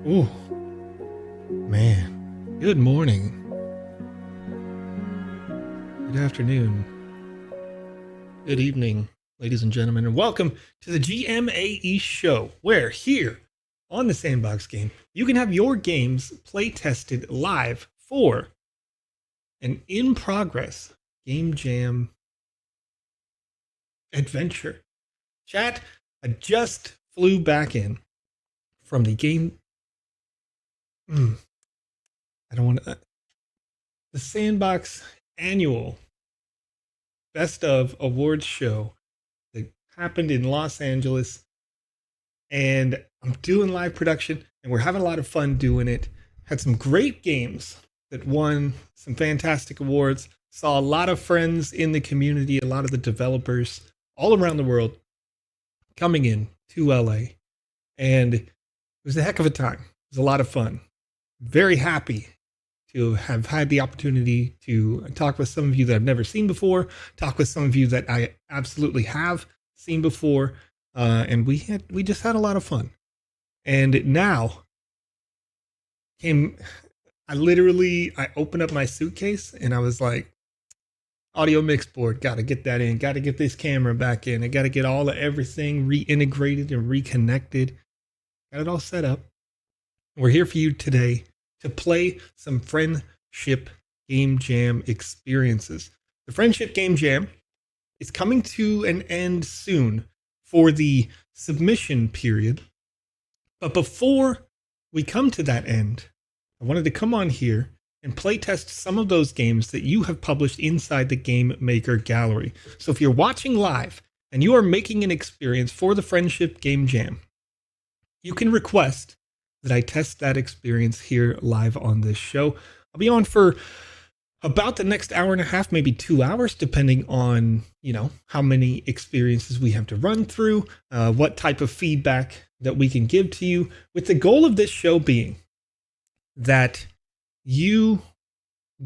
Ooh, man. Good morning. Good afternoon. Good evening, ladies and gentlemen, and welcome to the GMAE show, where here on the Sandbox game, you can have your games play tested live for an in-progress game jam adventure. Chat, I just flew back in from the game. I don't want to. The Sandbox annual Best of Awards show that happened in Los Angeles. And I'm doing live production, and we're having a lot of fun doing it. Had some great games that won some fantastic awards. Saw a lot of friends in the community, a lot of the developers all around the world coming in to LA. And it was a heck of a time. It was a lot of fun. Very happy to have had the opportunity to talk with some of you that I've never seen before, talk with some of you that I absolutely have seen before, and we just had a lot of fun. And now I opened up my suitcase and I was like, audio mix board, got to get that in, got to get this camera back in, I got to get all of everything reintegrated and reconnected, got it all set up. We're here for you today to play some Friendship Game Jam experiences. The Friendship Game Jam is coming to an end soon for the submission period. But before we come to that end, I wanted to come on here and play test some of those games that you have published inside the Game Maker gallery. So if you're watching live and you are making an experience for the Friendship Game Jam, you can request that I test that experience here live on this show. I'll be on for about the next hour and a half, maybe 2 hours, depending on, how many experiences we have to run through, what type of feedback that we can give to you, with the goal of this show being that you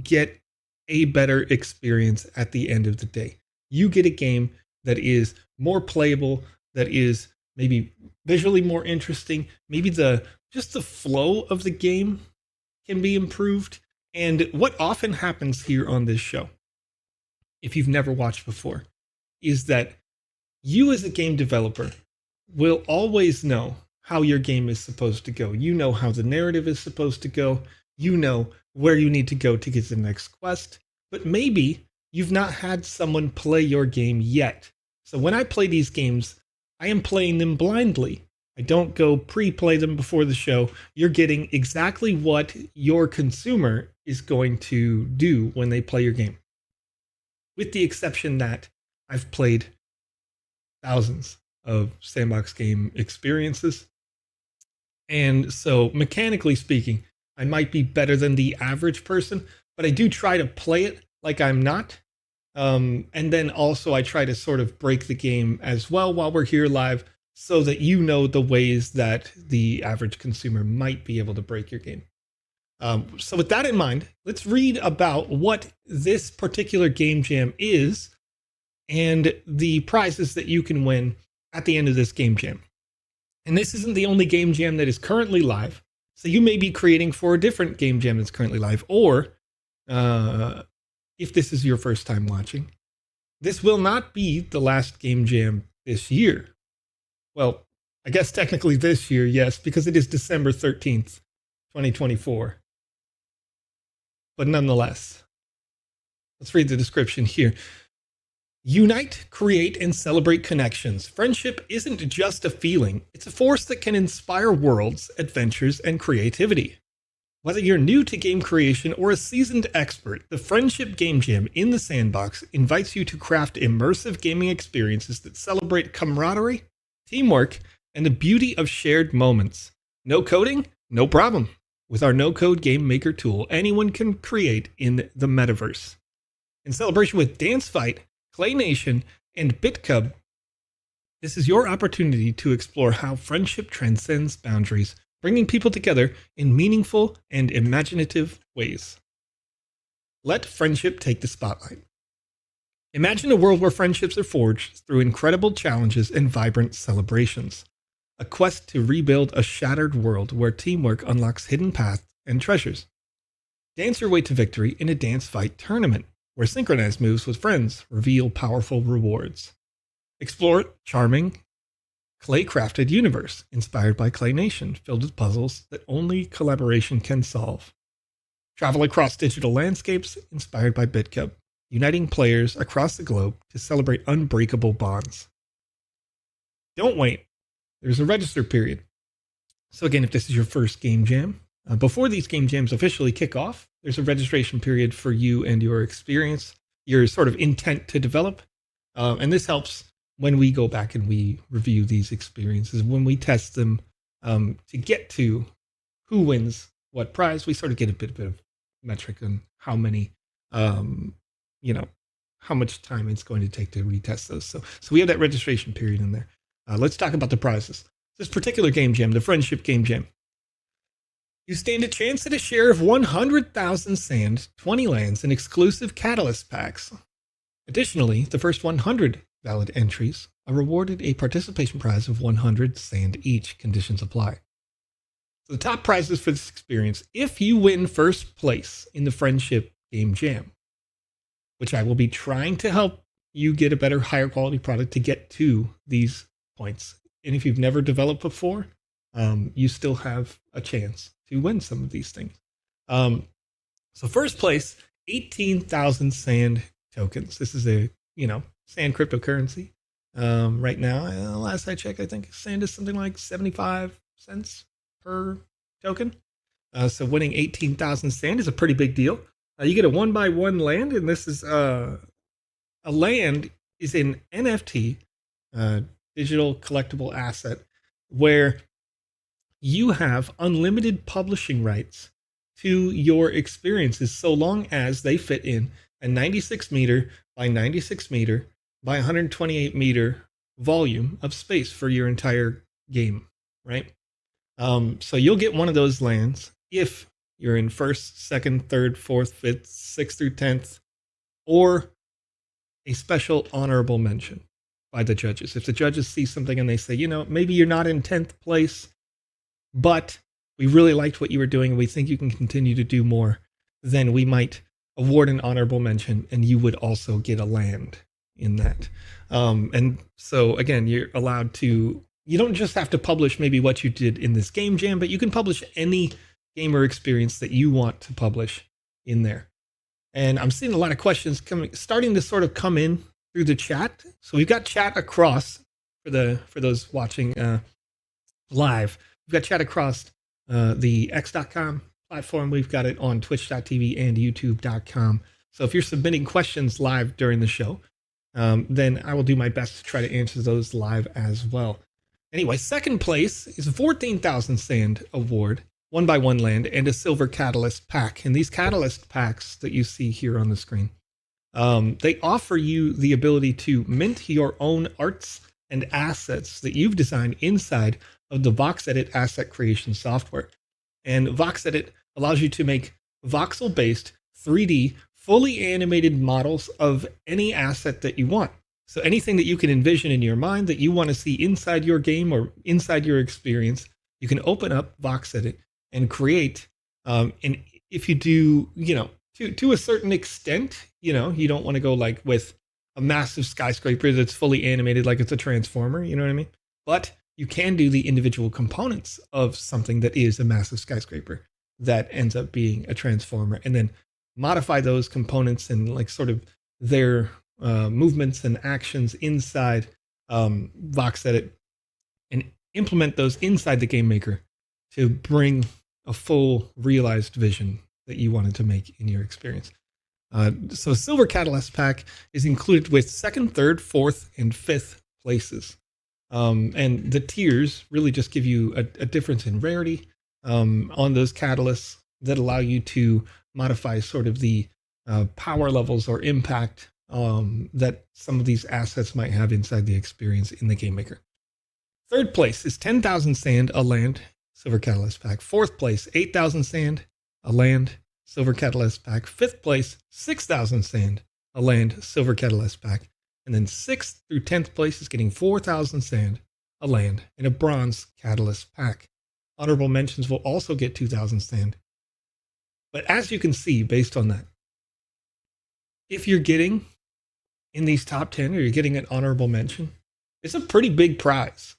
get a better experience at the end of the day. You get a game that is more playable, that is maybe visually more interesting, maybe just the flow of the game can be improved. And what often happens here on this show, if you've never watched before, is that you as a game developer will always know how your game is supposed to go. You know how the narrative is supposed to go. You know where you need to go to get to the next quest. But maybe you've not had someone play your game yet. So when I play these games, I am playing them blindly. I don't go pre-play them before the show. You're getting exactly what your consumer is going to do when they play your game. With the exception that I've played thousands of Sandbox game experiences. And so mechanically speaking, I might be better than the average person, but I do try to play it like I'm not. And then also I try to sort of break the game as well while we're here live, so that you know the ways that the average consumer might be able to break your game. So with that in mind, let's read about what this particular game jam is and the prizes that you can win at the end of this game jam. And this isn't the only game jam that is currently live. So you may be creating for a different game jam that's currently live, or if this is your first time watching, this will not be the last game jam this year. Well, I guess technically this year, yes, because it is December 13th, 2024. But nonetheless, let's read the description here. Unite, create, and celebrate connections. Friendship isn't just a feeling. It's a force that can inspire worlds, adventures, and creativity. Whether you're new to game creation or a seasoned expert, the Friendship Game Jam in the Sandbox invites you to craft immersive gaming experiences that celebrate camaraderie, teamwork, and the beauty of shared moments. No coding? No problem. With our no-code game maker tool, anyone can create in the metaverse. In celebration with Dance Fight, Clay Nation, and BitCub, this is your opportunity to explore how friendship transcends boundaries, bringing people together in meaningful and imaginative ways. Let friendship take the spotlight. Imagine a world where friendships are forged through incredible challenges and vibrant celebrations. a quest to rebuild a shattered world where teamwork unlocks hidden paths and treasures. Dance your way to victory in a dance fight tournament, where synchronized moves with friends reveal powerful rewards. Explore charming, clay-crafted universe inspired by Clay Nation, filled with puzzles that only collaboration can solve. Travel across digital landscapes inspired by BitCup, uniting players across the globe to celebrate unbreakable bonds. Don't wait. There's a register period. So again, if this is your first game jam, before these game jams officially kick off, there's a registration period for you and your experience, your sort of intent to develop. And this helps when we go back and we review these experiences, when we test them to get to who wins what prize. We sort of get a bit of metric on how many, how much time it's going to take to retest those. So we have that registration period in there. Let's talk about the prizes. This particular game jam, the Friendship Game Jam. You stand a chance at a share of 100,000 sand, 20 lands, and exclusive Catalyst packs. Additionally, the first 100 valid entries are rewarded a participation prize of 100 sand each. Conditions apply. So the top prizes for this experience, if you win first place in the Friendship Game Jam, which I will be trying to help you get a better, higher quality product to get to these points. And if you've never developed before, you still have a chance to win some of these things. So first place, 18,000 sand tokens. This is a, sand cryptocurrency. Right now, last I checked, I think sand is something like 75 cents per token. So winning 18,000 sand is a pretty big deal. You get a 1x1 land, and this is a land is an NFT, digital collectible asset, where you have unlimited publishing rights to your experiences so long as they fit in a 96 meter by 96 meter by 128 meter volume of space for your entire game, right? So you'll get one of those lands if you're in first, second, third, fourth, fifth, sixth through 10th, or a special honorable mention by the judges. If the judges see something and they say, maybe you're not in 10th place, but we really liked what you were doing and we think you can continue to do more, then we might award an honorable mention and you would also get a land in that. And so again, you're allowed to, you don't just have to publish maybe what you did in this game jam, but you can publish any gamer experience that you want to publish in there. And I'm seeing a lot of questions starting to sort of come in through the chat. So we've got chat across for those watching live. We've got chat across the x.com platform. We've got it on twitch.tv and youtube.com. So if you're submitting questions live during the show, then I will do my best to try to answer those live as well. Anyway, second place is a 14,000 sand award, 1x1 land, and a silver catalyst pack. And these catalyst packs that you see here on the screen, they offer you the ability to mint your own arts and assets that you've designed inside of the VoxEdit asset creation software. And VoxEdit allows you to make voxel-based 3D fully animated models of any asset that you want. So anything that you can envision in your mind that you want to see inside your game or inside your experience, you can open up VoxEdit and create. And if you do, to a certain extent, you don't want to go like with a massive skyscraper that's fully animated like it's a transformer, you know what I mean? But you can do the individual components of something that is a massive skyscraper that ends up being a transformer, and then modify those components and like sort of their movements and actions inside VoxEdit and implement those inside the Game Maker to bring a full realized vision that you wanted to make in your experience. So Silver Catalyst Pack is included with second, third, fourth, and fifth places. And the tiers really just give you a difference in rarity on those catalysts that allow you to modify sort of the power levels or impact that some of these assets might have inside the experience in the Game Maker. Third place is 10,000 sand, a land, Silver Catalyst Pack. Fourth place, 8,000 sand, a land, Silver Catalyst Pack. Fifth place, 6,000 sand, a land, Silver Catalyst Pack. And then 6th through 10th place is getting 4,000 sand, a land, and a bronze Catalyst pack. Honorable mentions will also get 2,000 sand. But as you can see, based on that, if you're getting in these top 10 or you're getting an honorable mention, it's a pretty big prize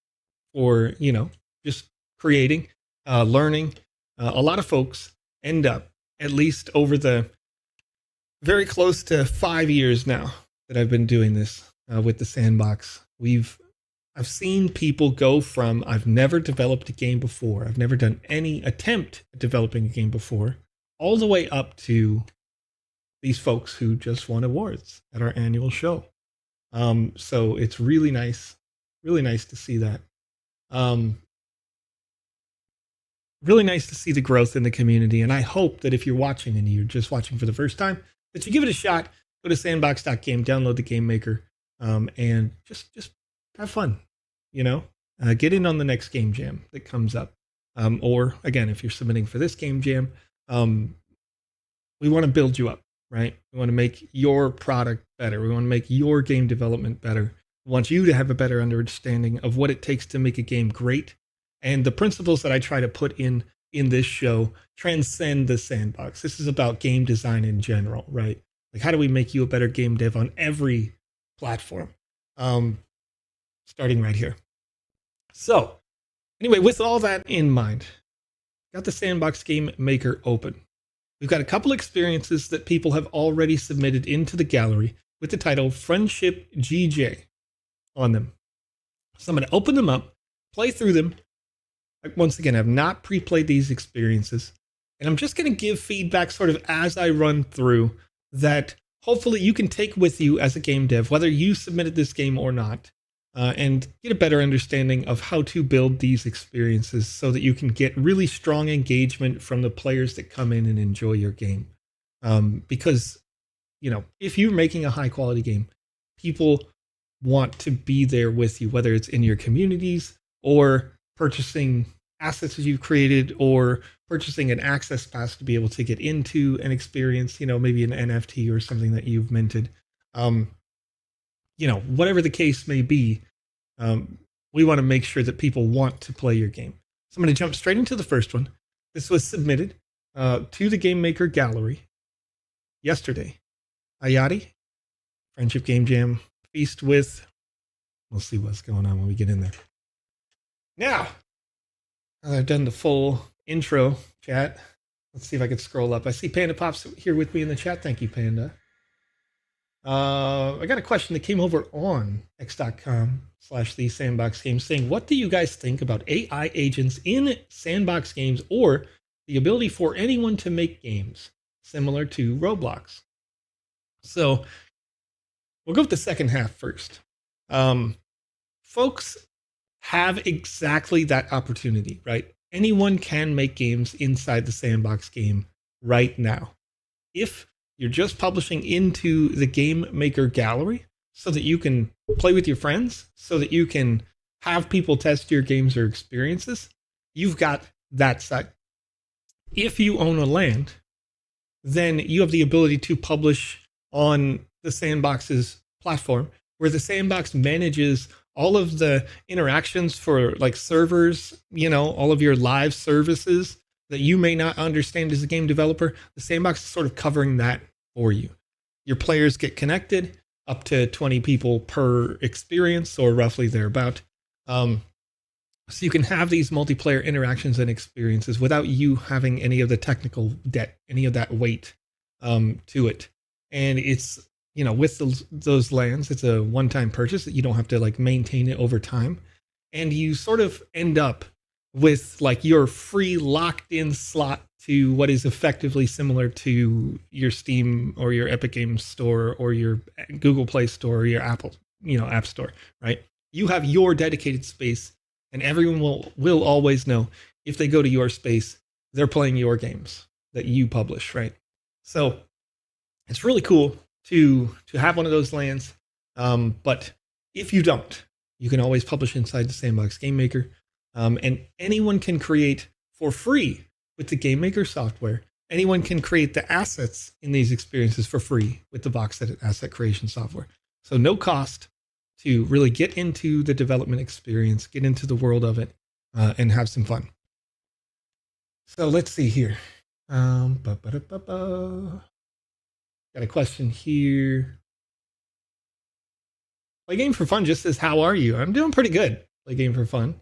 for, just creating, learning. A lot of folks end up, at least over the very close to 5 years now that I've been doing this with the Sandbox, I've seen people go from, I've never developed a game before, I've never done any attempt at developing a game before, all the way up to these folks who just won awards at our annual show. So it's really nice to see that. Really nice to see the growth in the community. And I hope that if you're watching and you're just watching for the first time, that you give it a shot. Go to sandbox.game, download the Game Maker, and just have fun. Get in on the next game jam that comes up. Or again, if you're submitting for this game jam, we want to build you up, right? We want to make your product better. We want to make your game development better. We want you to have a better understanding of what it takes to make a game great. And the principles that I try to put in this show transcend the Sandbox. This is about game design in general, right? Like, how do we make you a better game dev on every platform? Starting right here. So anyway, with all that in mind, got the Sandbox Game Maker open. We've got a couple experiences that people have already submitted into the gallery with the title Friendship GJ on them. So I'm going to open them up, play through them. Once again, I've not pre-played these experiences, and I'm just going to give feedback sort of as I run through that hopefully you can take with you as a game dev, whether you submitted this game or not, and get a better understanding of how to build these experiences so that you can get really strong engagement from the players that come in and enjoy your game. Because, if you're making a high quality game, people want to be there with you, whether it's in your communities or purchasing assets that you've created or purchasing an access pass to be able to get into an experience, maybe an NFT or something that you've minted. Whatever the case may be, we want to make sure that people want to play your game. So I'm going to jump straight into the first one. This was submitted to the Game Maker gallery yesterday. Ayati, Friendship Game Jam, Feast with. We'll see what's going on when we get in there. Now, I've done the full intro chat. Let's see if I can scroll up. I see PandaPops here with me in the chat. Thank you, Panda. I got a question that came over on x.com/the Sandbox Games saying, what do you guys think about AI agents in Sandbox games or the ability for anyone to make games similar to Roblox? So we'll go with the second half first. Folks have exactly that opportunity, right? Anyone can make games inside the Sandbox game right now. If you're just publishing into the Game Maker gallery so that you can play with your friends, so that you can have people test your games or experiences, you've got that side. If you own a land, then you have the ability to publish on the Sandbox's platform, where the Sandbox manages all of the interactions for like servers, all of your live services that you may not understand as a game developer. The Sandbox is sort of covering that for you. Your players get connected, up to 20 people per experience, or roughly thereabout. So you can have these multiplayer interactions and experiences without you having any of the technical debt, any of that weight to it. And it's, with those lands, it's a one-time purchase that you don't have to like maintain it over time. And you sort of end up with like your free locked in slot to what is effectively similar to your Steam or your Epic Games Store or your Google Play Store or your Apple, App Store, right? You have your dedicated space, and everyone will always know if they go to your space, they're playing your games that you publish, right? So it's really cool to have one of those lands. But if you don't, you can always publish inside the Sandbox Game Maker. And anyone can create for free with the Game Maker software. Anyone can create the assets in these experiences for free with the VoxEdit asset creation software. So no cost to really get into the development experience, get into the world of it, and have some fun. So let's see here. Got a question here. Play Game for Fun just says, how are you? I'm doing pretty good. Play Game for Fun.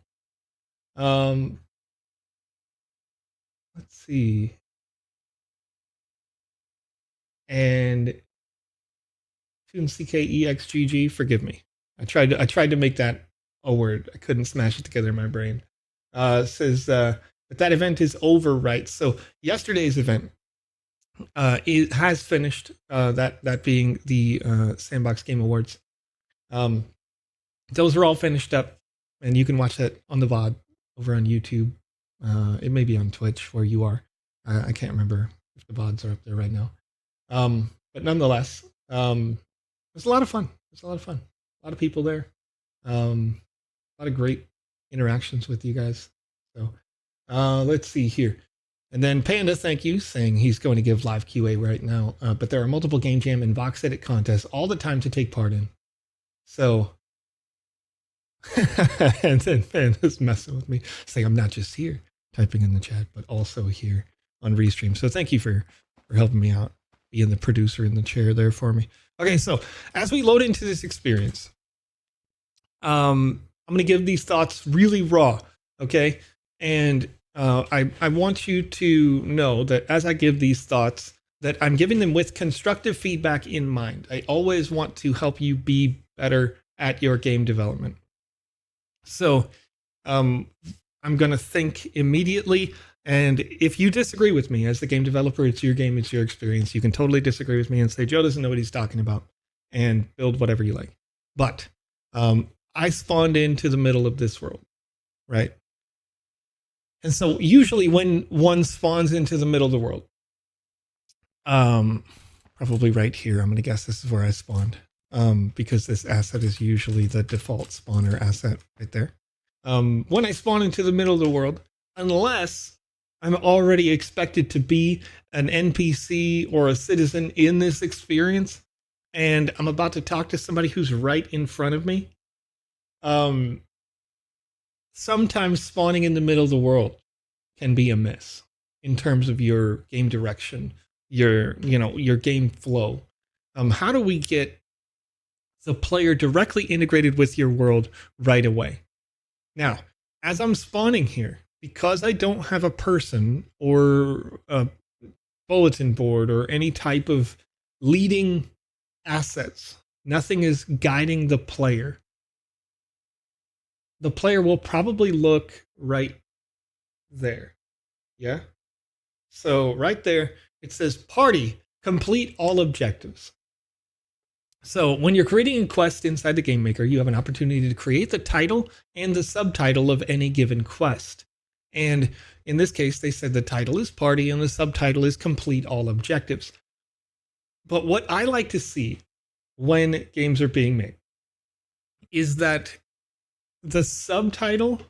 Let's see. And CKEXGG, forgive me. I tried to make that a word. I couldn't smash it together in my brain. Says that event is over, right? So yesterday's event it has finished. That being the Sandbox Game Awards. Those are all finished up, and you can watch that on the VOD over on YouTube. It may be on Twitch where you are. I can't remember if the VODs are up there right now. But nonetheless, it was a lot of fun. A lot of people there. A lot of great interactions with you guys. So let's see here. And then Panda, thank you, saying he's going to give live QA right now. But there are multiple Game Jam and VoxEdit contests all the time to take part in. So, and then Panda's messing with me, saying I'm not just here typing in the chat, but also here on Restream. So thank you for helping me out, being the producer in the chair there for me. Okay, so as we load into this experience, I'm going to give these thoughts really raw, okay? And I want you to know that as I give these thoughts, that I'm giving them with constructive feedback in mind. I always want to help you be better at your game development. So I'm going to think immediately. And if you disagree with me as the game developer, it's your game, it's your experience. You can totally disagree with me and say, Joe doesn't know what he's talking about, and build whatever you like. But I spawned into the middle of this world, right? And so usually when one spawns into the middle of the world, probably right here, I'm going to guess this is where I spawned, because this asset is usually the default spawner asset right there. When I spawn into the middle of the world, unless I'm already expected to be an NPC or a citizen in this experience, and I'm about to talk to somebody who's right in front of me, sometimes spawning in the middle of the world can be a miss in terms of your game direction, your game flow. How do we get the player directly integrated with your world right away? Now, as I'm spawning here, because I don't have a person or a bulletin board or any type of leading assets, nothing is guiding the player. The player will probably look right there. Yeah? So right there, it says party, complete all objectives. So when you're creating a quest inside the Game Maker, you have an opportunity to create the title and the subtitle of any given quest. And in this case, they said the title is party and the subtitle is complete all objectives. But what I like to see when games are being made is that the subtitle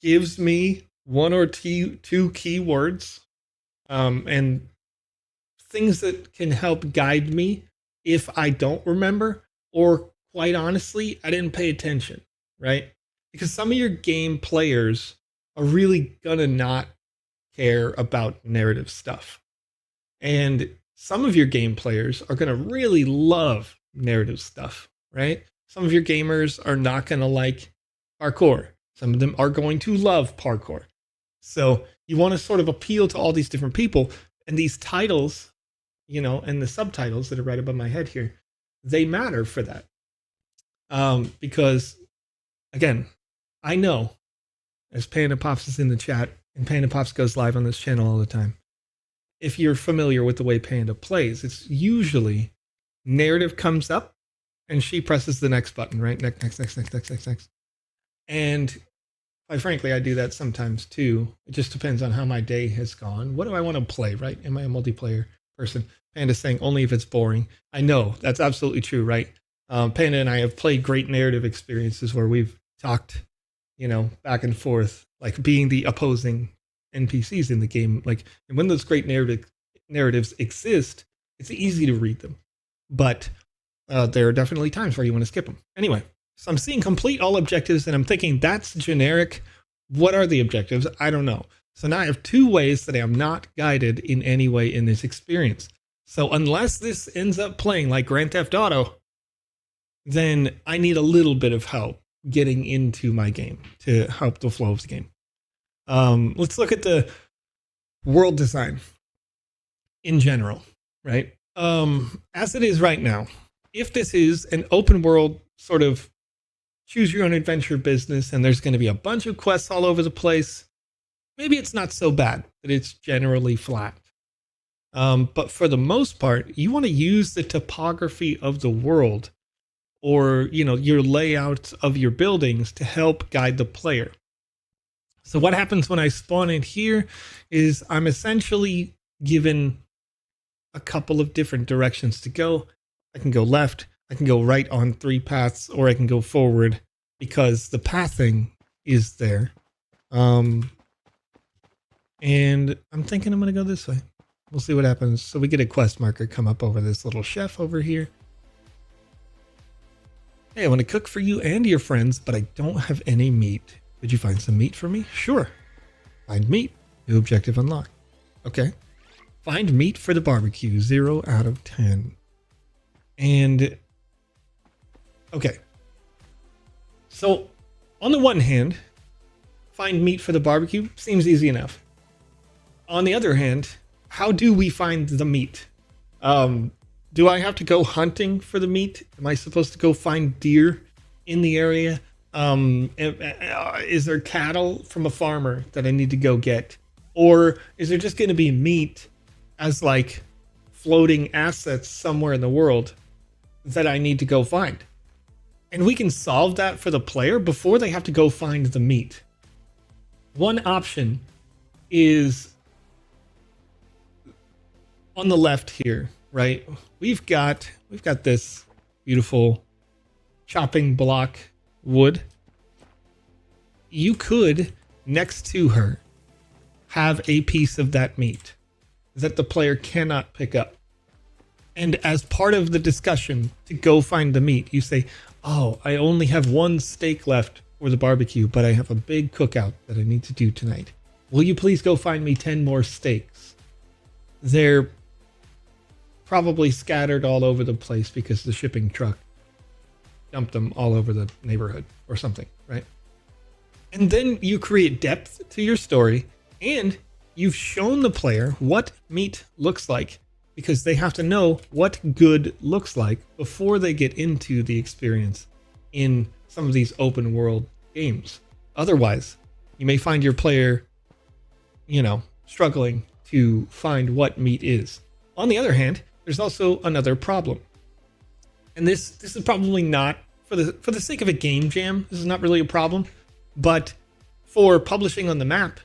gives me one or two keywords and things that can help guide me if I don't remember, or quite honestly, I didn't pay attention, right? Because some of your game players are really gonna not care about narrative stuff. And some of your game players are gonna really love narrative stuff, right? Some of your gamers are not gonna like parkour. Some of them are going to love parkour. So you want to sort of appeal to all these different people, and these titles, and the subtitles that are right above my head here, they matter for that. Because again, I know, as PandaPops is in the chat, and PandaPops goes live on this channel all the time, if you're familiar with the way Panda plays, it's usually narrative comes up and she presses the next button, right? Next. And quite frankly, I do that sometimes too. It just depends on how my day has gone. What do I want to play, right? Am I a multiplayer person? Panda's saying only if it's boring. I know, that's absolutely true, right? Panda and I have played great narrative experiences where we've talked, back and forth, like being the opposing NPCs in the game. And when those great narratives exist, it's easy to read them. But there are definitely times where you want to skip them. Anyway, so I'm seeing complete all objectives and I'm thinking that's generic. What are the objectives? I don't know. So now I have two ways that I am not guided in any way in this experience. So unless this ends up playing like Grand Theft Auto, then I need a little bit of help getting into my game to help the flow of the game. Let's look at the world design in general, right? As it is right now, if this is an open world sort of choose your own adventure business and there's going to be a bunch of quests all over the place, maybe it's not so bad that it's generally flat. But for the most part, you want to use the topography of the world or, your layout of your buildings to help guide the player. So what happens when I spawn in here is I'm essentially given a couple of different directions to go. I can go left, I can go right on 3 paths, or I can go forward because the pathing is there. And I'm thinking I'm going to go this way. We'll see what happens. So we get a quest marker come up over this little chef over here. Hey, I want to cook for you and your friends, but I don't have any meat. Could you find some meat for me? Sure. Find meat. New objective unlocked. Okay. Find meat for the barbecue. 0 out of 10. And okay. So on the one hand, find meat for the barbecue seems easy enough. On the other hand, how do we find the meat? Do I have to go hunting for the meat? Am I supposed to go find deer in the area? Is there cattle from a farmer that I need to go get? Or is there just going to be meat as like floating assets somewhere in the world that I need to go find? And we can solve that for the player before they have to go find the meat. One option is on the left here, right? We've got this beautiful chopping block wood. You could, next to her, have a piece of that meat that the player cannot pick up. And as part of the discussion to go find the meat, you say, oh, I only have 1 steak left for the barbecue, but I have a big cookout that I need to do tonight. Will you please go find me 10 more steaks? They're probably scattered all over the place because the shipping truck dumped them all over the neighborhood or something, right? And then you create depth to your story and you've shown the player what meat looks like because they have to know what good looks like before they get into the experience in some of these open world games. Otherwise, you may find your player, struggling to find what meat is. On the other hand, there's also another problem. And this is probably not for the sake of a game jam. This is not really a problem, but for publishing on the map,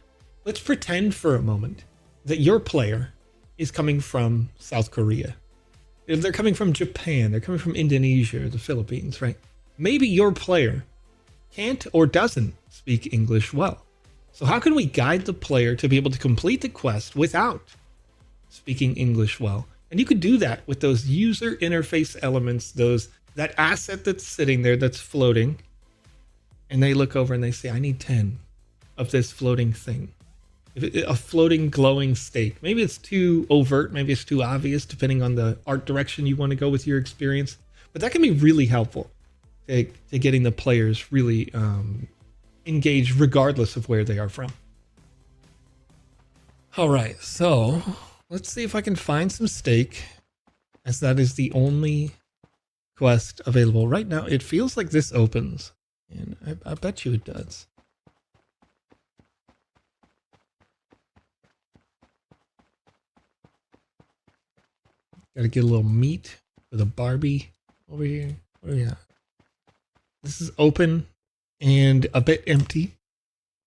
let's pretend for a moment that your player is coming from South Korea. If they're coming from Japan, they're coming from Indonesia or the Philippines, right? Maybe your player can't or doesn't speak English well. So how can we guide the player to be able to complete the quest without speaking English well? And you could do that with those user interface elements, that asset that's sitting there that's floating. And they look over and they say, I need 10 of this floating thing. A floating glowing steak. Maybe it's too overt, maybe it's too obvious, depending on the art direction you want to go with your experience. But that can be really helpful to getting the players really engaged regardless of where they are from. All right, so let's see if I can find some steak, as that is the only quest available right now. It feels like this opens, and I bet you it does. Got to get a little meat for the Barbie over here. Oh yeah, this is open and a bit empty.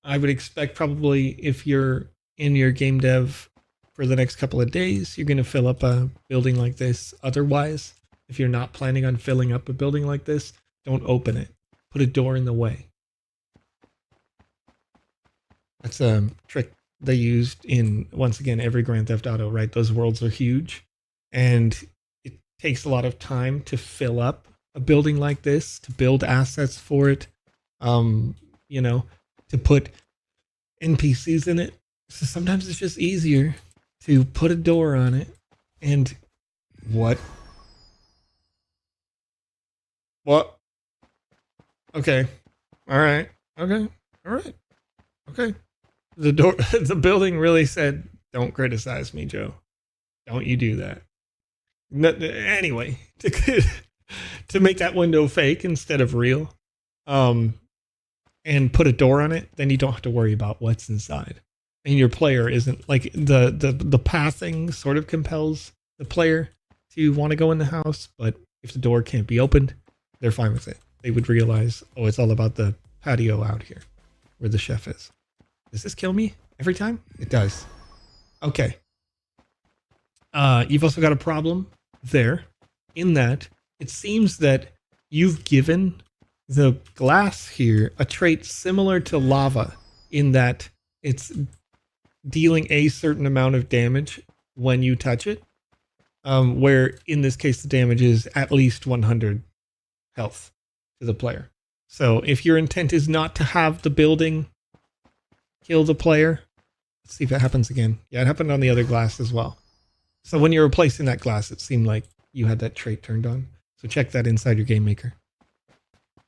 I would expect probably if you're in your game dev for the next couple of days, you're going to fill up a building like this. Otherwise, if you're not planning on filling up a building like this, don't open it. Put a door in the way. That's a trick they used in, once again, every Grand Theft Auto, right? Those worlds are huge and it takes a lot of time to fill up a building like this, to build assets for it, you know, to put NPCs in it. So sometimes it's just easier to put a door on it. And what? Okay. All right. Okay. All right. Okay. The building really said, "Don't criticize me, Joe. Don't you do that." No, anyway, to make that window fake instead of real, and put a door on it, then you don't have to worry about what's inside. And your player isn't like the pathing sort of compels the player to want to go in the house, but if the door can't be opened, they're fine with it. They would realize, oh, it's all about the patio out here where the chef is. Does this kill me every time? It does. Okay. You've also got a problem there in that it seems that you've given the glass here a trait similar to lava in that it's dealing a certain amount of damage when you touch it, where in this case the damage is at least 100 health to the player. So if your intent is not to have the building kill the player, let's see if it happens again. Yeah, it happened on the other glass as well. So when you're replacing that glass, it seemed like you had that trait turned on. So check that inside your game maker.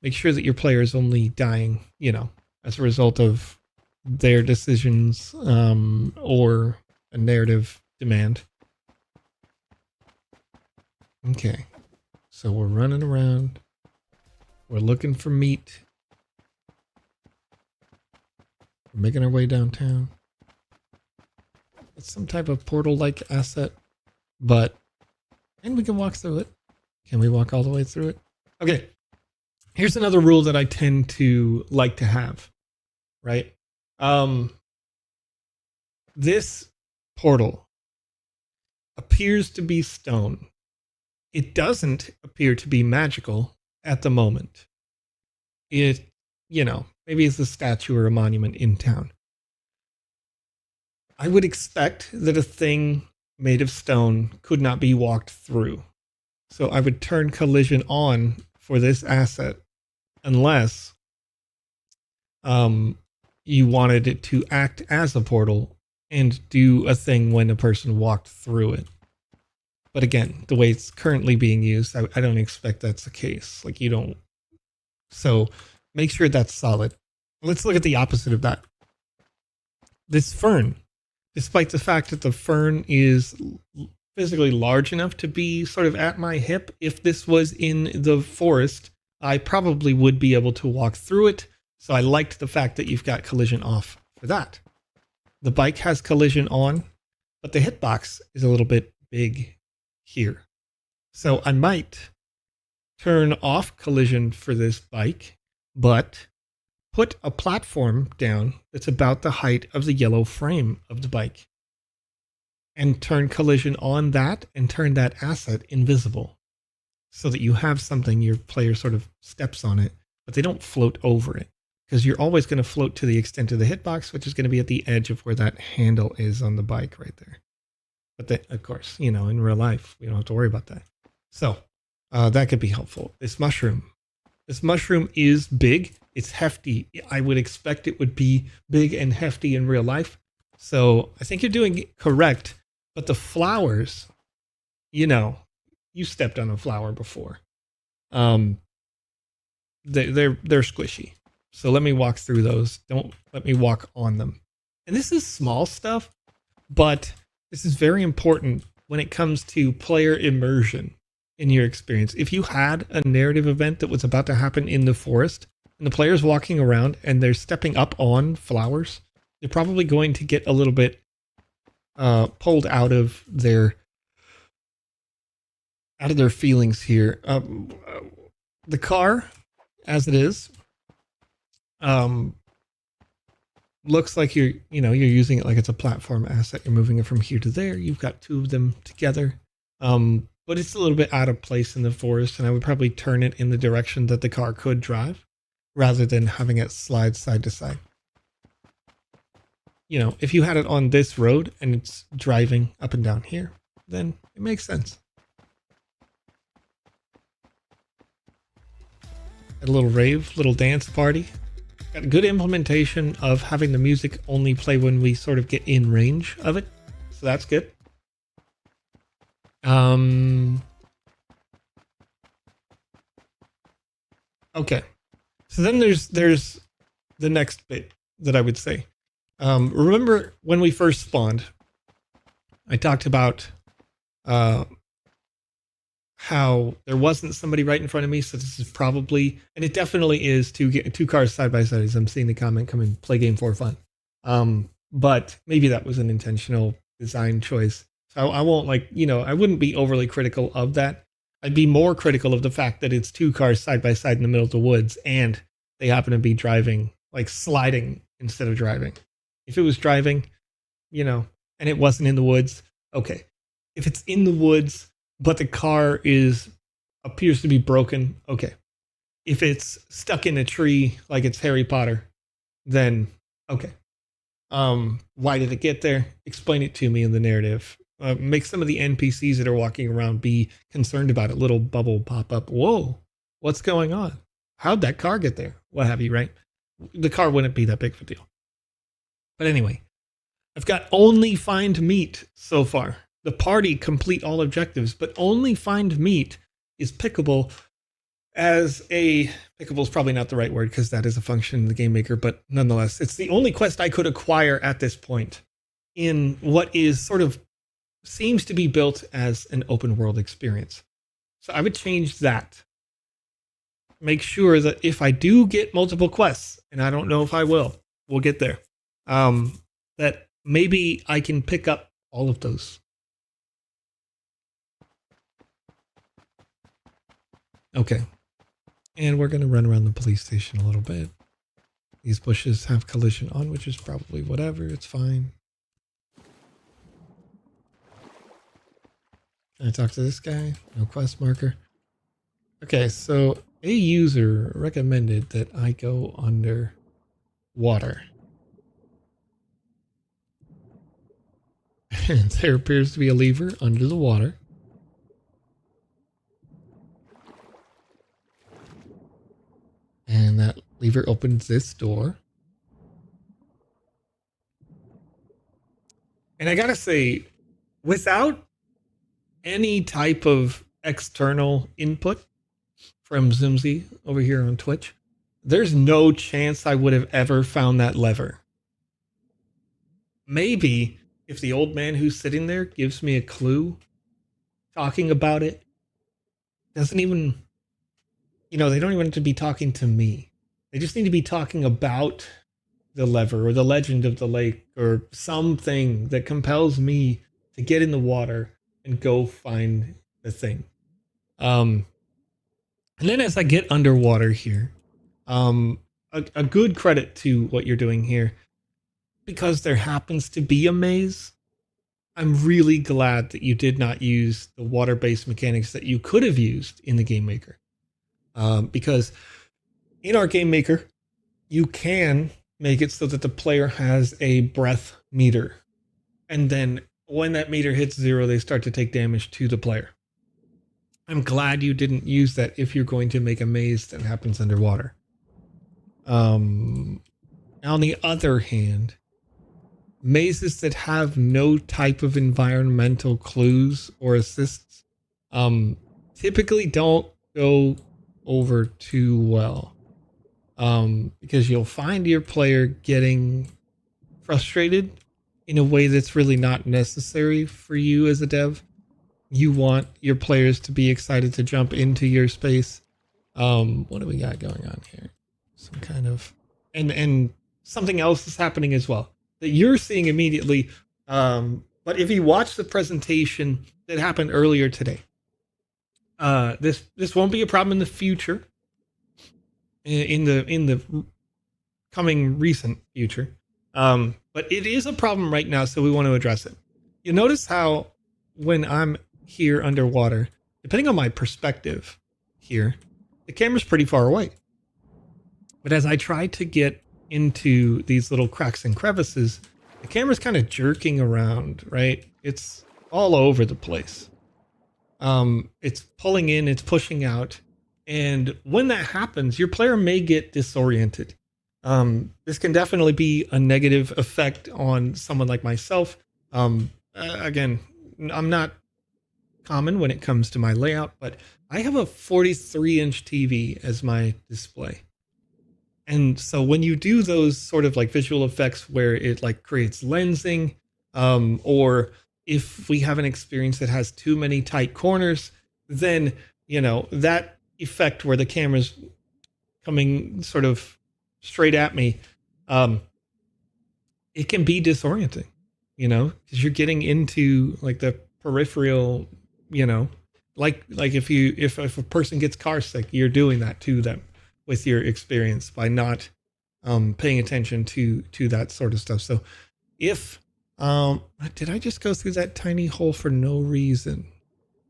Make sure that your player is only dying, you know, as a result of their decisions, or a narrative demand. Okay. So we're running around. We're looking for meat. We're making our way downtown. It's some type of portal-like asset, and we can walk through it. Can we walk all the way through it? Okay. Here's another rule that I tend to like to have, right? This portal appears to be stone. It doesn't appear to be magical at the moment. It, you know, maybe it's a statue or a monument in town. I would expect that a thing made of stone could not be walked through. So I would turn collision on for this asset unless you wanted it to act as a portal and do a thing when a person walked through it. But again, the way it's currently being used, I don't expect that's the case. Like you don't. So make sure that's solid. Let's look at the opposite of that. This fern, despite the fact that the fern is physically large enough to be sort of at my hip, if this was in the forest, I probably would be able to walk through it. So I liked the fact that you've got collision off for that. The bike has collision on, but the hitbox is a little bit big here. So I might turn off collision for this bike, but put a platform down that's about the height of the yellow frame of the bike and turn collision on that and turn that asset invisible so that you have something your player sort of steps on it, but they don't float over it because you're always going to float to the extent of the hitbox, which is going to be at the edge of where that handle is on the bike right there. But of course, you know, in real life, we don't have to worry about that. So that could be helpful. This mushroom is big. It's hefty. I would expect it would be big and hefty in real life. So I think you're doing it correct. But the flowers, you know, you stepped on a flower before. They're squishy. So let me walk through those. Don't let me walk on them. And this is small stuff, but this is very important when it comes to player immersion in your experience. If you had a narrative event that was about to happen in the forest and the player's walking around and they're stepping up on flowers, they're probably going to get a little bit pulled out of their feelings here. The car, as it is, looks like you're using it like it's a platform asset. You're moving it from here to there. You've got two of them together. But it's a little bit out of place in the forest, and I would probably turn it in the direction that the car could drive rather than having it slide side to side. You know, if you had it on this road and it's driving up and down here, then it makes sense. a little rave, little dance party. Got a good implementation of having the music only play when we sort of get in range of it. So that's good. Okay. So then there's the next bit that I would say. Remember when we first spawned, I talked about how there wasn't somebody right in front of me, so this is probably, and it definitely is, two cars side by side as I'm seeing the comment come in, play game for fun. But maybe that was an intentional design choice. So I won't I wouldn't be overly critical of that. I'd be more critical of the fact that it's two cars side by side in the middle of the woods and they happen to be driving, like sliding instead of driving. If it was driving, and it wasn't in the woods, okay. If it's in the woods, but the car appears to be broken, okay. If it's stuck in a tree like it's Harry Potter, then okay. Why did it get there? Explain it to me in the narrative. Make some of the NPCs that are walking around be concerned about it. Little bubble pop up. Whoa, what's going on? How'd that car get there? What have you, right? The car wouldn't be that big of a deal. But anyway, I've got only find meat so far. The party complete all objectives, but only find meat is pickable as a... Pickable is probably not the right word because that is a function in the Game Maker, but nonetheless, it's the only quest I could acquire at this point in what is sort of seems to be built as an open world experience. So I would change that. Make sure that if I do get multiple quests, and I don't know if I will, we'll get there, that maybe I can pick up all of those. Okay. And we're going to run around the police station a little bit. These bushes have collision on, which is probably whatever. It's fine. Can I talk to this guy? No quest marker. Okay, so a user recommended that I go under water. And there appears to be a lever under the water. And that lever opens this door. And I gotta say, without any type of external input from Zoomzy over here on Twitch, there's no chance I would have ever found that lever. Maybe if the old man who's sitting there gives me a clue, talking about it, doesn't even... they don't even have to be talking to me. They just need to be talking about the lever or the legend of the lake or something that compels me to get in the water and go find the thing. And then as I get underwater here, a good credit to what you're doing here, because there happens to be a maze. I'm really glad that you did not use the water-based mechanics that you could have used in the Game Maker. Because in our Game Maker, you can make it so that the player has a breath meter. And then when that meter hits 0, they start to take damage to the player. I'm glad you didn't use that if you're going to make a maze that happens underwater. On the other hand, mazes that have no type of environmental clues or assists typically don't go over too well, because you'll find your player getting frustrated in a way that's really not necessary for you as a dev. You want your players to be excited to jump into your space. What do we got going on here? Some kind of and something else is happening as well that you're seeing immediately. But if you watch the presentation that happened earlier today, this won't be a problem in the future, in the coming recent future, but it is a problem right now, so we want to address it. You notice how when I'm here underwater, depending on my perspective here, the camera's pretty far away, but as I try to get into these little cracks and crevices, the camera's kind of jerking around, right? It's all over the place. It's pulling in, it's pushing out. And when that happens, your player may get disoriented. This can definitely be a negative effect on someone like myself. Again, I'm not common when it comes to my layout, but I have a 43-inch TV as my display. And so when you do those sort of like visual effects where it like creates lensing, or if we have an experience that has too many tight corners, then, that effect where the camera's coming sort of straight at me, it can be disorienting, because you're getting into like the peripheral, like if a person gets car sick, you're doing that to them with your experience by not paying attention to that sort of stuff. So if did I just go through that tiny hole for no reason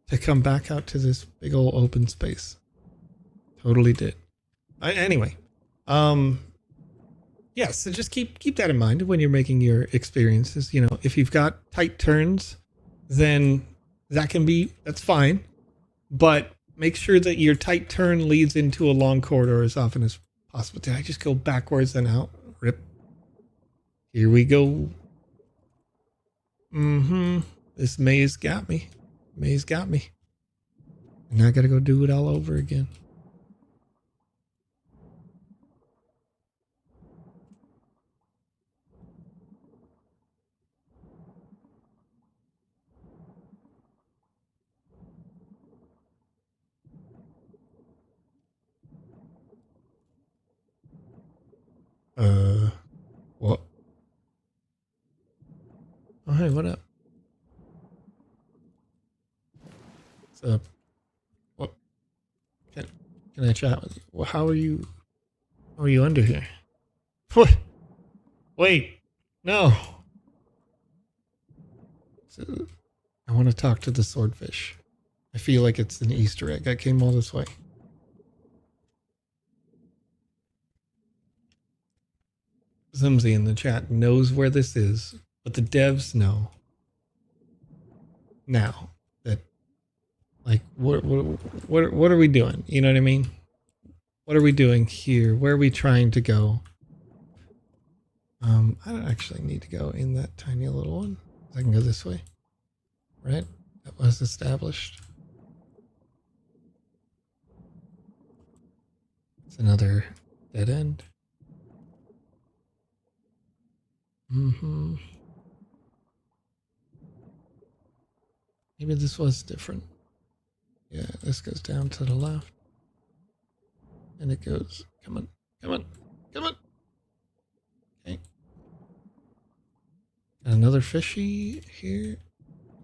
to come back out to this big old open space? Totally did. Anyway, yeah, so just keep that in mind when you're making your experiences. If you've got tight turns, then that's fine, but make sure that your tight turn leads into a long corridor as often as possible. Did I just go backwards and out? Rip. Here we go. This maze got me. And now I gotta go do it all over again. What? Oh, hey, what up? What's up? What? Can I chat with you? Well, how are you under here? What? Wait, no. So, I want to talk to the swordfish. I feel like it's an Easter egg. I came all this way. Zimsy in the chat knows where this is, but the devs know now that, like, what are we doing? You know what I mean? What are we doing here? Where are we trying to go? I don't actually need to go in that tiny little one. I can go this way, right? That was established. It's another dead end. Maybe this was different. Yeah, this goes down to the left. And it goes, come on. Okay. Got another fishy here.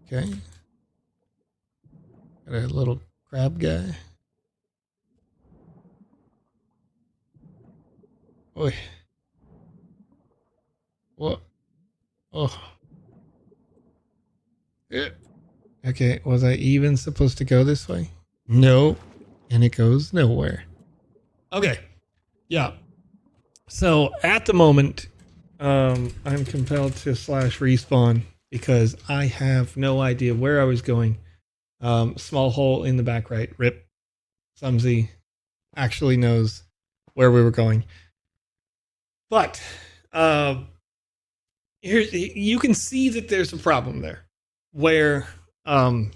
Okay. Got a little crab guy. Oi. What? Oh. Yeah. Okay, was I even supposed to go this way? No. And it goes nowhere. Okay. Yeah. So at the moment, I'm compelled to /respawn because I have no idea where I was going. Small hole in the back right. Rip. Sumsy actually knows where we were going. But you can see that there's a problem there where I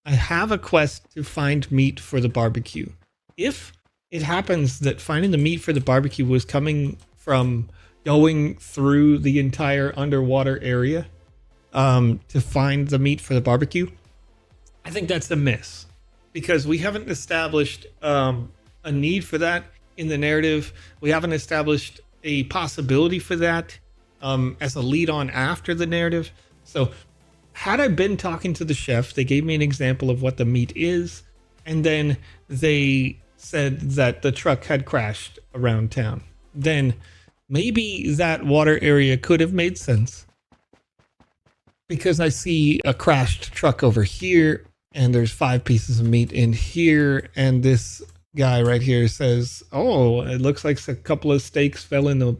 have a quest to find meat for the barbecue. If it happens that finding the meat for the barbecue was coming from going through the entire underwater area to find the meat for the barbecue, I think that's a miss because we haven't established a need for that in the narrative. We haven't established a possibility for that as a lead on after the narrative. So had I been talking to the chef, they gave me an example of what the meat is, and then they said that the truck had crashed around town, then maybe that water area could have made sense. Because I see a crashed truck over here, and there's 5 pieces of meat in here, and this guy right here says, oh, it looks like a couple of steaks fell in the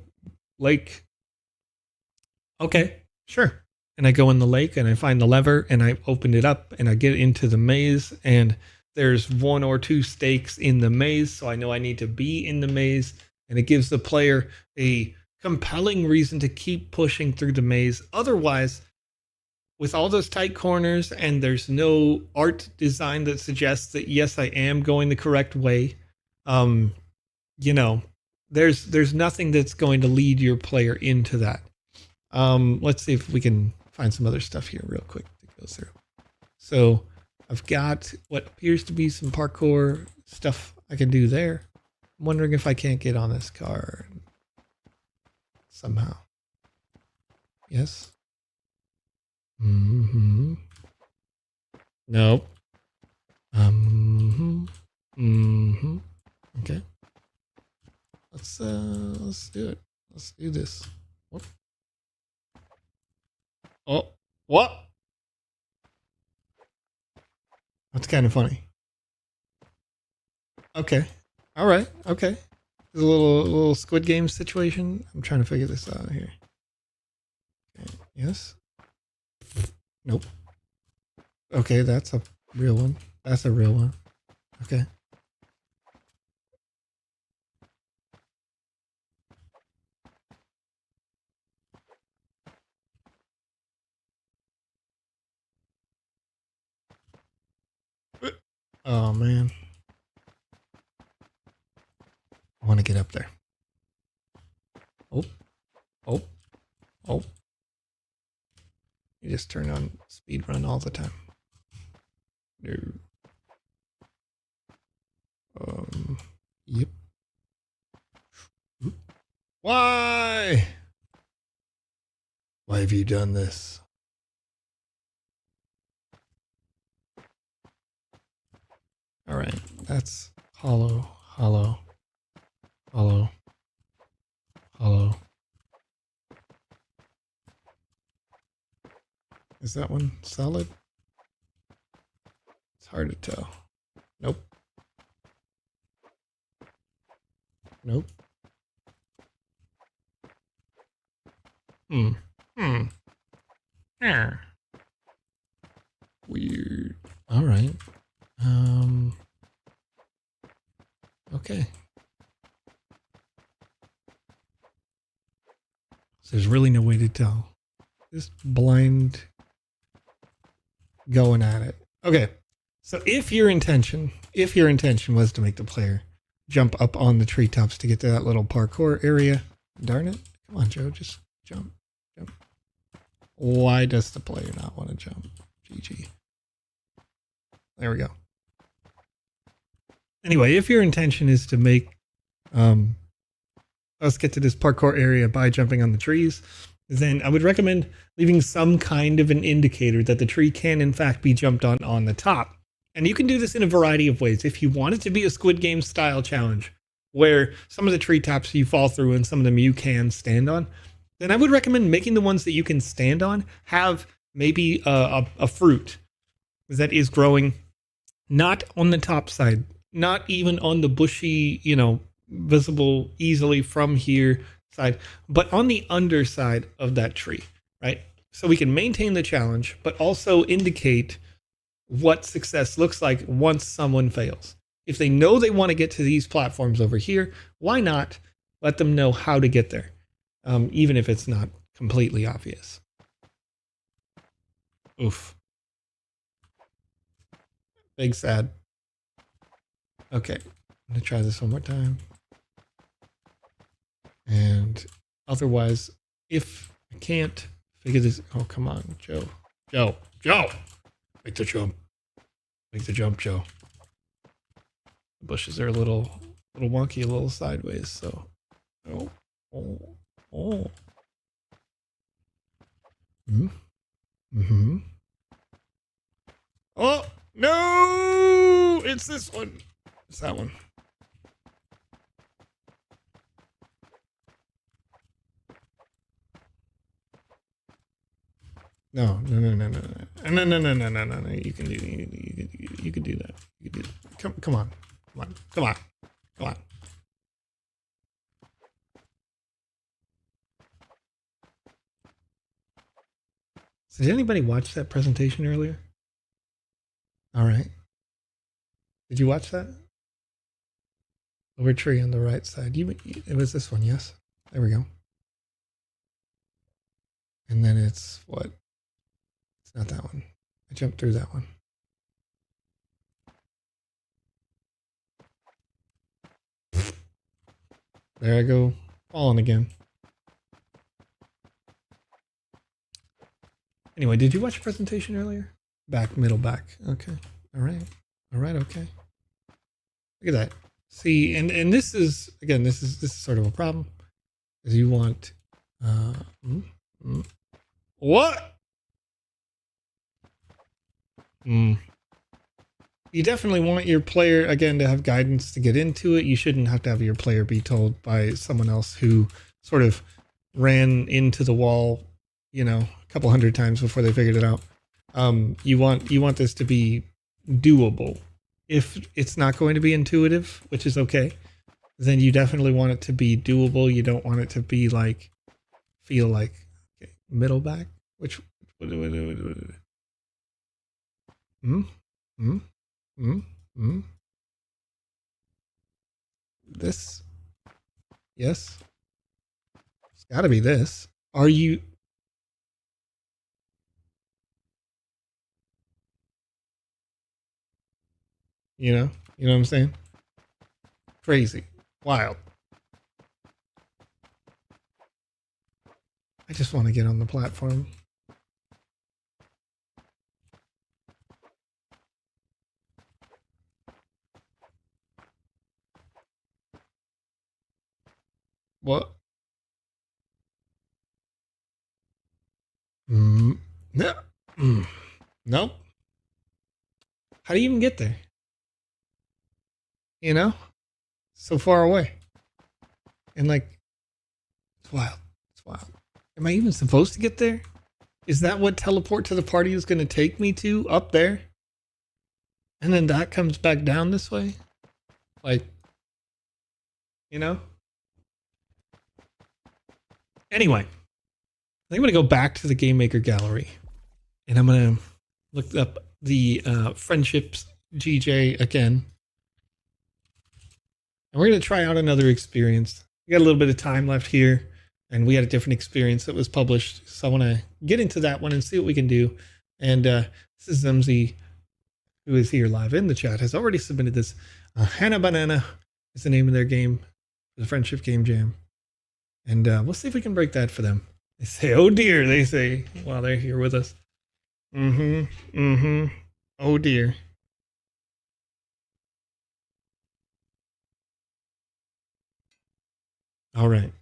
lake. Okay, sure. And I go in the lake and I find the lever and I open it up and I get into the maze and there's 1 or 2 stakes in the maze, so I know I need to be in the maze, and it gives the player a compelling reason to keep pushing through the maze. Otherwise, with all those tight corners and there's no art design that suggests that yes, I am going the correct way, you know, there's nothing that's going to lead your player into that. Let's see if we can find some other stuff here real quick to go through. So I've got what appears to be some parkour stuff I can do there. I'm wondering if I can't get on this car somehow. Yes. Mm-hmm. Nope. Mm-hmm. Okay. Let's do it. Let's do this. What? Oh, what? That's kind of funny. Okay. All right. Okay. There's a little Squid Game situation. I'm trying to figure this out here. Okay. Yes. Nope. Okay, that's a real one. That's a real one. Okay. Oh man. I want to get up there. Oh. Oh. Oh. You just turn on speed run all the time. No. Yep. Why? Why have you done this? All right, that's hollow, hollow, hollow, hollow. Is that one solid? It's hard to tell. Nope. Nope. Yeah. Weird. All right. Okay. So there's really no way to tell. Just blind going at it. Okay. So if your intention was to make the player jump up on the treetops to get to that little parkour area, darn it. Come on, Joe, just jump. Jump. Why does the player not want to jump? GG. There we go. Anyway, if your intention is to make us get to this parkour area by jumping on the trees, then I would recommend leaving some kind of an indicator that the tree can in fact be jumped on the top. And you can do this in a variety of ways. If you want it to be a Squid Game style challenge, where some of the treetops you fall through and some of them you can stand on, then I would recommend making the ones that you can stand on have maybe a fruit that is growing not on the top side, not even on the bushy, visible easily from here side, but on the underside of that tree, right? So we can maintain the challenge, but also indicate what success looks like once someone fails. If they know they want to get to these platforms over here, why not let them know how to get there, even if it's not completely obvious. Oof. Big sad. Okay, I'm gonna try this one more time. And otherwise, if I can't figure this, oh come on, Joe, make the jump, Joe. The bushes are a little wonky, a little sideways, so oh. Mm-hmm. Oh no! It's this one. It's that one. No. You can do that. You can do that. Come on. So did anybody watch that presentation earlier? All right. Did you watch that? Lower tree on the right side. It was this one, yes? There we go. And then it's what? It's not that one. I jumped through that one. There I go, falling again. Anyway, did you watch the presentation earlier? Back, middle, back. Okay. All right. All right. Okay. Look at that. See, and this is, again, this is sort of a problem, is you want what? You definitely want your player, again, to have guidance to get into it. You shouldn't have to have your player be told by someone else who sort of ran into the wall, you know, a couple hundred times before they figured it out. You want this to be doable. If it's not going to be intuitive, which is okay, then you definitely want it to be doable. You don't want it to be like, feel like, okay, middle back, which, this, yes, it's gotta be this. Are you, you know what I'm saying? Crazy, wild. I just want to get on the platform. What? No. Nope. How do you even get there? You know? So far away. And like, it's wild. It's wild. Am I even supposed to get there? Is that what teleport to the party is going to take me to? Up there? And then that comes back down this way? Like, you know? Anyway, I think I'm going to go back to the Game Maker gallery. And I'm going to look up the Friendships GJ again. And we're going to try out another experience. We got a little bit of time left here. And we had a different experience that was published. So I want to get into that one and see what we can do. And this is Zumzi, who is here live in the chat, has already submitted this. Hannah Banana is the name of their game, the Friendship Game Jam. And we'll see if we can break that for them. They say, oh dear, they say, while they're here with us. Oh dear. All right.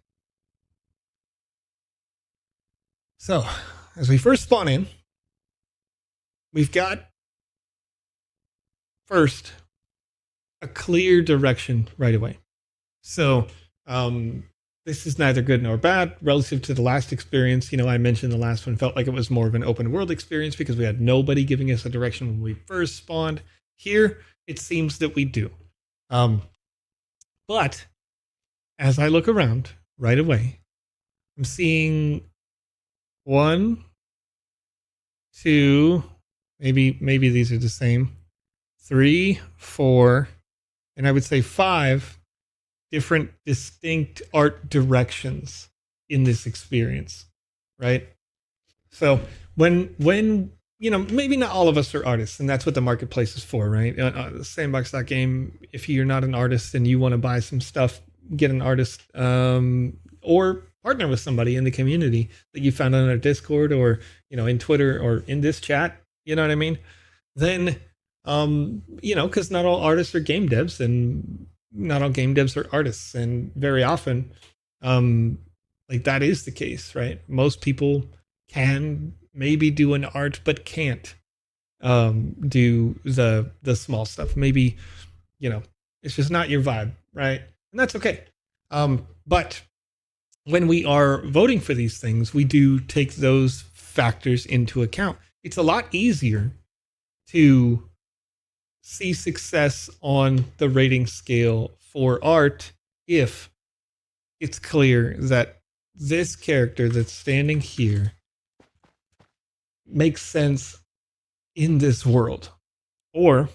So, as we first spawn in, we've got first a clear direction right away. So, this is neither good nor bad relative to the last experience. You know, I mentioned the last one felt like it was more of an open world experience because we had nobody giving us a direction when we first spawned. Here, it seems that we do. But as I look around right away, I'm seeing 1, 2, maybe these are the same, 3, 4, and I would say 5 different distinct art directions in this experience, right? So when you know, maybe not all of us are artists, and that's what the marketplace is for, right? Sandbox Game, if you're not an artist and you want to buy some stuff, get an artist, or partner with somebody in the community that you found on our Discord or, you know, in Twitter or in this chat, you know what I mean? Then, you know, because not all artists are game devs and not all game devs are artists. And very often, like that is the case, right? Most people can maybe do an art, but can't do the small stuff. Maybe, you know, it's just not your vibe, right? And that's okay. But when we are voting for these things, we do take those factors into account. It's a lot easier to see success on the rating scale for art if it's clear that this character that's standing here makes sense in this world, or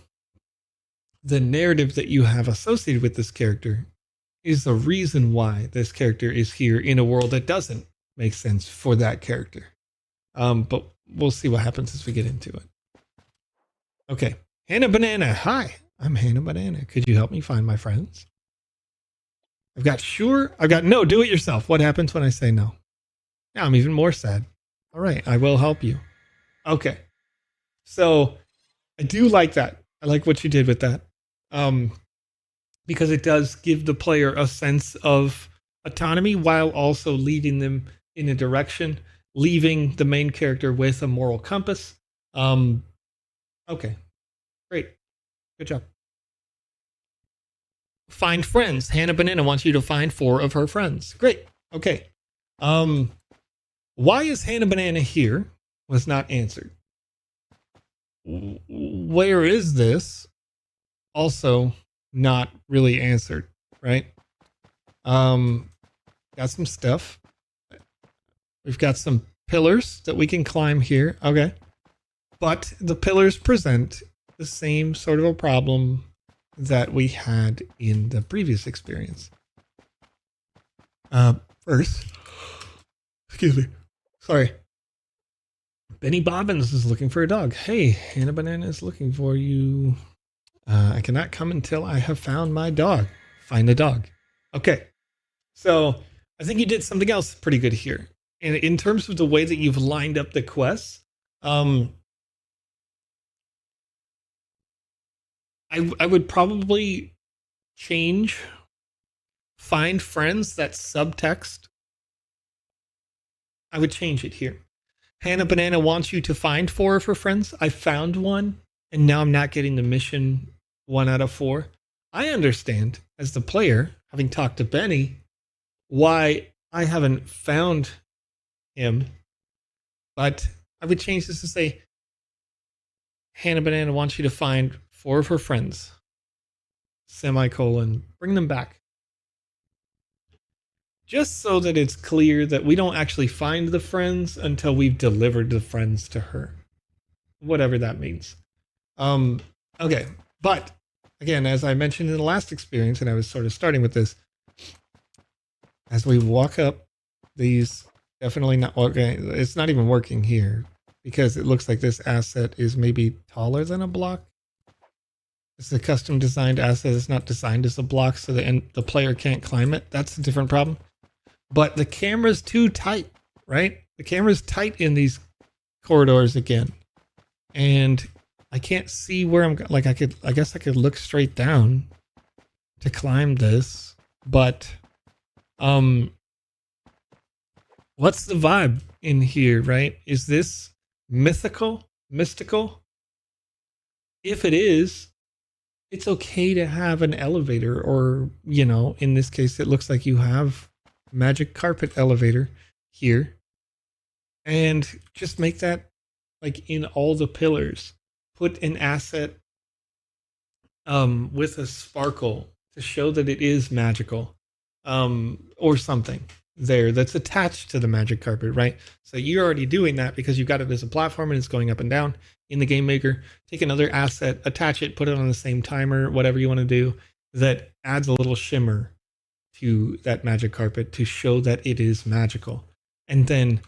the narrative that you have associated with this character is the reason why this character is here in a world that doesn't make sense for that character. But we'll see what happens as we get into it. Okay. Hannah Banana. Hi, I'm Hannah Banana. Could you help me find my friends? I've got sure. I've got no. Do it yourself. What happens when I say no? Now I'm even more sad. All right. I will help you. Okay. So I do like that. I like what you did with that. Because it does give the player a sense of autonomy while also leading them in a direction, leaving the main character with a moral compass. Okay, great. Good job. Find friends. Hannah Banana wants you to find 4 of her friends. Great. Okay. Why is Hannah Banana here? Was not answered. Where is this? Also not really answered, right? Got some stuff. We've got some pillars that we can climb here. Okay. But the pillars present the same sort of a problem that we had in the previous experience. First, excuse me. Sorry. Benny Bobbins is looking for a dog. Hey, Hannah Banana is looking for you. I cannot come until I have found my dog. Find the dog. Okay. So I think you did something else pretty good here. And in terms of the way that you've lined up the quests, I would probably change find friends, that subtext. I would change it here. Hannah Banana wants you to find 4 of her friends. I found one, and now I'm not getting the mission 1 out of 4. I understand, as the player, having talked to Benny, why I haven't found him. But I would change this to say, Hannah Banana wants you to find 4 of her friends. Semicolon. Bring them back. Just so that it's clear that we don't actually find the friends until we've delivered the friends to her. Whatever that means. Okay. But, again, as I mentioned in the last experience, and I was sort of starting with this, as we walk up these, definitely not, okay, it's not even working here, because it looks like this asset is maybe taller than a block. It's a custom designed asset. It's not designed as a block, so the player can't climb it. That's a different problem. But the camera's too tight, right? The camera's tight in these corridors again. And I can't see where I'm, like I guess I could look straight down to climb this, but what's the vibe in here, right? Is this mystical? If it is, it's okay to have an elevator, or, you know, in this case, it looks like you have magic carpet elevator here, and just make that like in all the pillars. Put an asset with a sparkle to show that it is magical, or something there that's attached to the magic carpet, right? So you're already doing that because you've got it as a platform and it's going up and down in the Game Maker. Take another asset, attach it, put it on the same timer, whatever you want to do, that adds a little shimmer to that magic carpet to show that it is magical. And then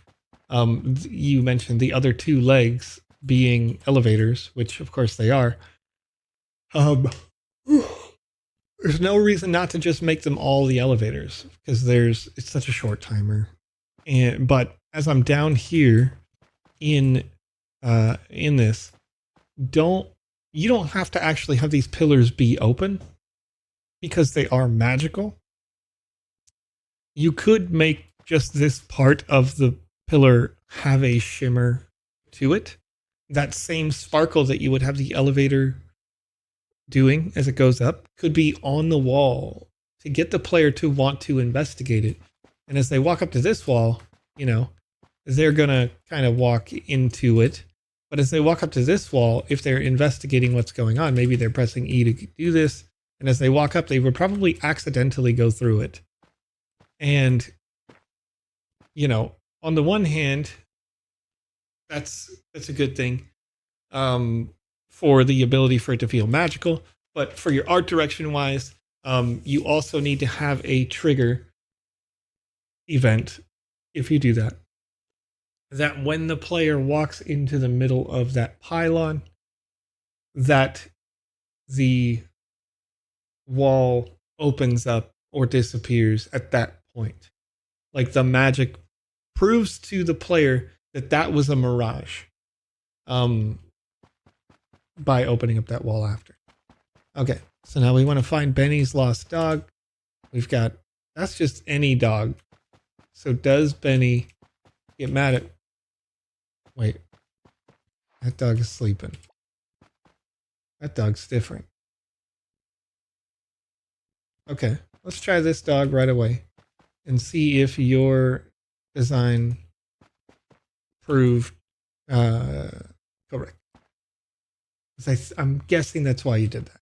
you mentioned the other 2 legs being elevators, which of course they are. There's no reason not to just make them all the elevators, because it's such a short timer. But as I'm down here in this, you don't have to actually have these pillars be open because they are magical. You could make just this part of the pillar have a shimmer to it. That same sparkle that you would have the elevator doing as it goes up could be on the wall to get the player to want to investigate it. And as they walk up to this wall, you know, they're going to kind of walk into it. But as they walk up to this wall, if they're investigating what's going on, maybe they're pressing E to do this. And as they walk up, they would probably accidentally go through it. And, you know, on the one hand, that's a good thing for the ability for it to feel magical. But for your art direction wise, you also need to have a trigger event if you do that. That when the player walks into the middle of that pylon, that the wall opens up or disappears at that point. Like the magic proves to the player that that was a mirage by opening up that wall after. Okay, so now we want to find Benny's lost dog. We've got, that's just any dog. So does Benny get mad at, wait, that dog is sleeping. That dog's different. Okay, let's try this dog right away and see if your design proved correct. I'm guessing that's why you did that.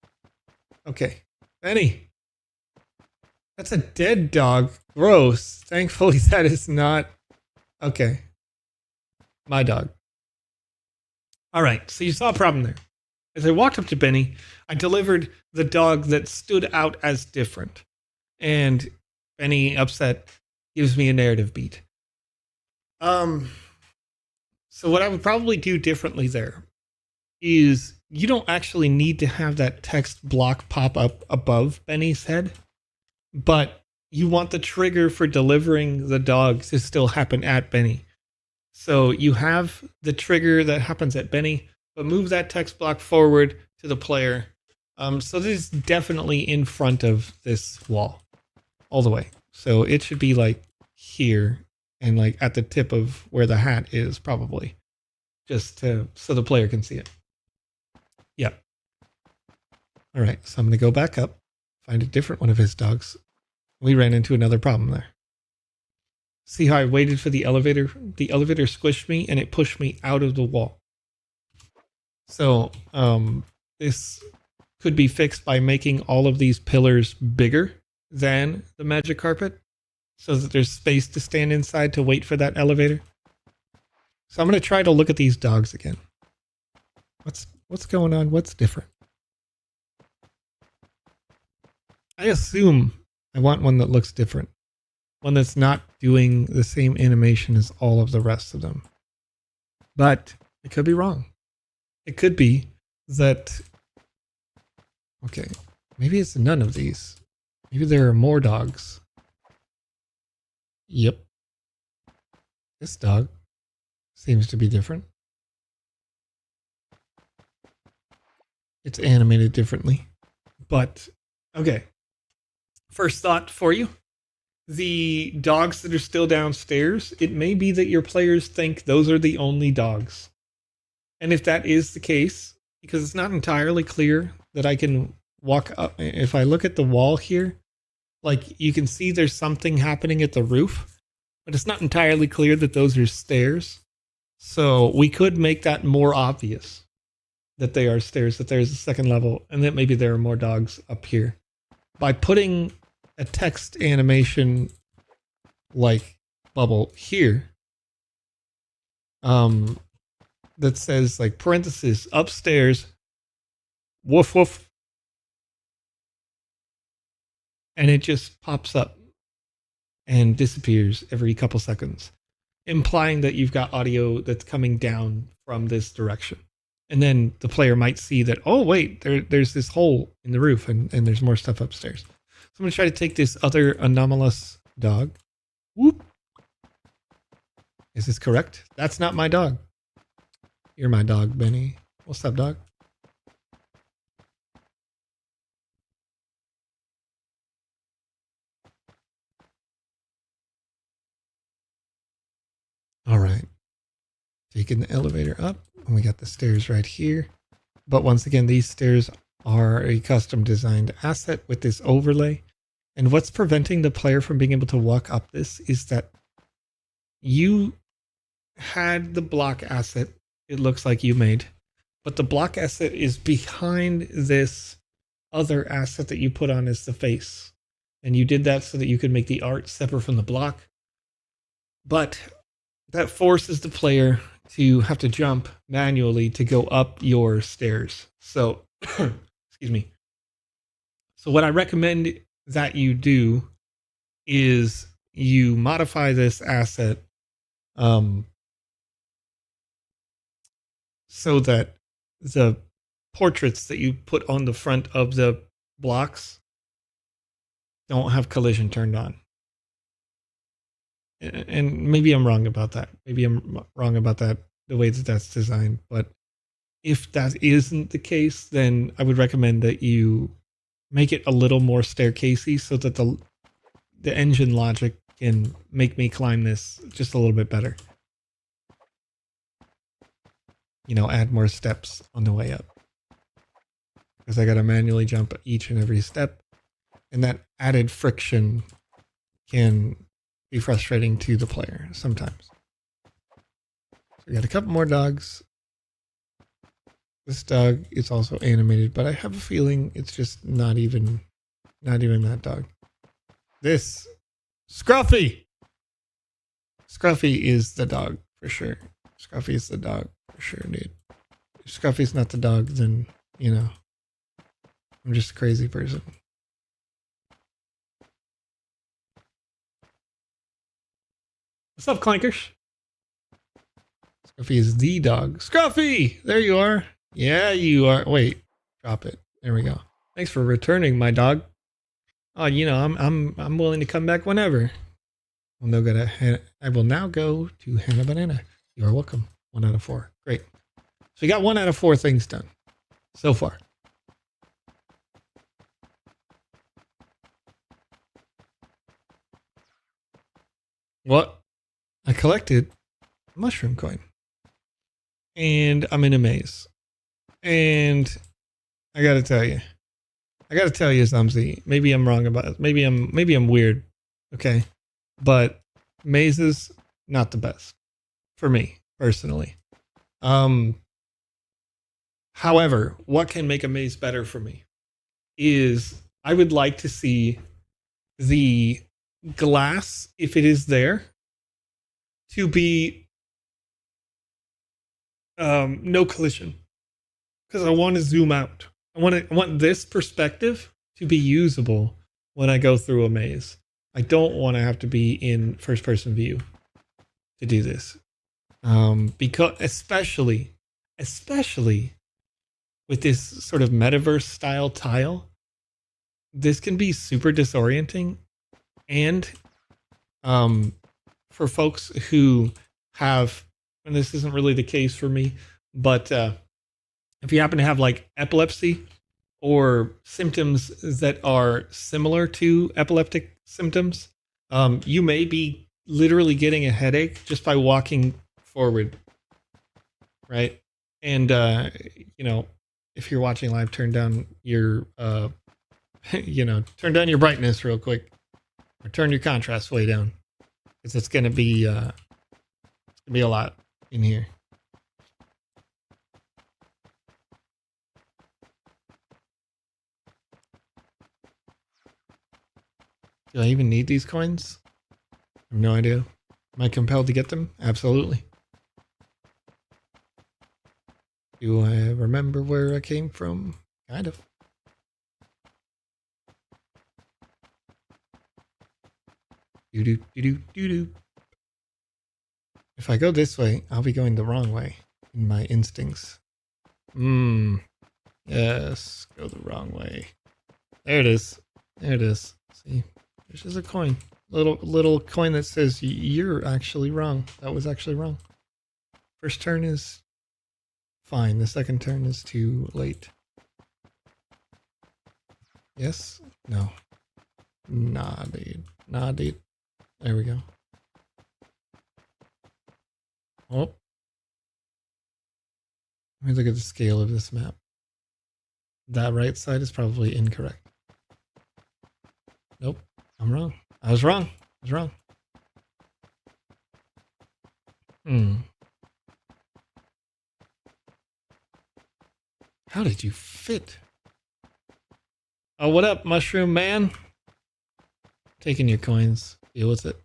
Okay, Benny. That's a dead dog. Gross. Thankfully, that is not. Okay. My dog. All right, so you saw a problem there. As I walked up to Benny, I delivered the dog that stood out as different. And Benny, upset, gives me a narrative beat. So what I would probably do differently there is you don't actually need to have that text block pop up above Benny's head, but you want the trigger for delivering the dog to still happen at Benny. So you have the trigger that happens at Benny, but move that text block forward to the player. So this is definitely in front of this wall all the way. So it should be like here and like at the tip of where the hat is probably, just to, so the player can see it. Yep. All right, so I'm going to go back up, find a different one of his dogs. We ran into another problem there. See how I waited for the elevator? The elevator squished me and it pushed me out of the wall. So this could be fixed by making all of these pillars bigger than the magic carpet so that there's space to stand inside to wait for that elevator. So I'm going to try to look at these dogs again. What's going on? What's different? I assume I want one that looks different. One that's not doing the same animation as all of the rest of them. But it could be wrong. It could be that, okay, maybe it's none of these. Maybe there are more dogs. Yep. This dog seems to be different. It's animated differently. But, okay. First thought for you. The dogs that are still downstairs, it may be that your players think those are the only dogs. And if that is the case, because it's not entirely clear that I can walk up, if I look at the wall here, like you can see there's something happening at the roof, but it's not entirely clear that those are stairs. So we could make that more obvious that they are stairs, that there's a second level, and that maybe there are more dogs up here. By putting a text animation like bubble here that says like parentheses upstairs woof woof, and it just pops up and disappears every couple seconds, implying that you've got audio that's coming down from this direction. And then the player might see that, oh wait, there's this hole in the roof and there's more stuff upstairs. So I'm going to try to take this other anomalous dog. Whoop. Is this correct? That's not my dog. You're my dog, Benny. What's up, dog? All right. Taking the elevator up, and we got the stairs right here. But once again, these stairs are a custom designed asset with this overlay. And what's preventing the player from being able to walk up this is that you had the block asset, it looks like you made, but the block asset is behind this other asset that you put on as the face. And you did that so that you could make the art separate from the block. But that forces the player to have to jump manually to go up your stairs. So, excuse me. So what I recommend that you do is you modify this asset so that the portraits that you put on the front of the blocks don't have collision turned on. And maybe I'm wrong about that. Maybe I'm wrong about that, the way that that's designed. But if that isn't the case, then I would recommend that you make it a little more staircasey so that the engine logic can make me climb this just a little bit better. You know, add more steps on the way up. Because I got to manually jump each and every step. And that added friction can be frustrating to the player sometimes. So we got a couple more dogs. This dog is also animated, but I have a feeling it's just not even that dog. This Scruffy. Scruffy is the dog for sure. Scruffy is the dog for sure, dude. If Scruffy's not the dog, then, you know, I'm just a crazy person. What's up, Clankers? Scruffy is the dog. Scruffy! There you are. Yeah, you are. Wait, drop it. There we go. Thanks for returning, my dog. Oh, you know, I'm willing to come back whenever. I will now go to Hannah Banana. You are welcome. 1 out of 4. Great. So we got 1 out of 4 things done so far. What? I collected a mushroom coin. And I'm in a maze. And I gotta tell you, Zamzi, maybe I'm wrong about it. Maybe I'm weird. Okay. But mazes, not the best for me personally. However, what can make a maze better for me is I would like to see the glass, if it is there, to be no collision. Because I want to zoom out. I want this perspective to be usable when I go through a maze. I don't want to have to be in first person view to do this. Because especially with this sort of metaverse style tile, this can be super disorienting. And for folks who have, and this isn't really the case for me, but if you happen to have like epilepsy or symptoms that are similar to epileptic symptoms, you may be literally getting a headache just by walking forward, right? And you know, if you're watching live, turn down your turn down your brightness real quick, or turn your contrast way down, because it's gonna be a lot in here. Do I even need these coins? I have no idea. Am I compelled to get them? Absolutely. Do I remember where I came from? Kind of. Doo-doo. If I go this way, I'll be going the wrong way in my instincts. Yes, go the wrong way. There it is. There it is. See, there's just a coin. Little coin that says you're actually wrong. That was actually wrong. First turn is fine. The second turn is too late. Yes? No. Nah, dude. Nah, dude. There we go. Oh. Let me look at the scale of this map. That right side is probably incorrect. Nope. I'm wrong. I was wrong. How did you fit? Oh, what up, Mushroom Man? Taking your coins. Deal with it.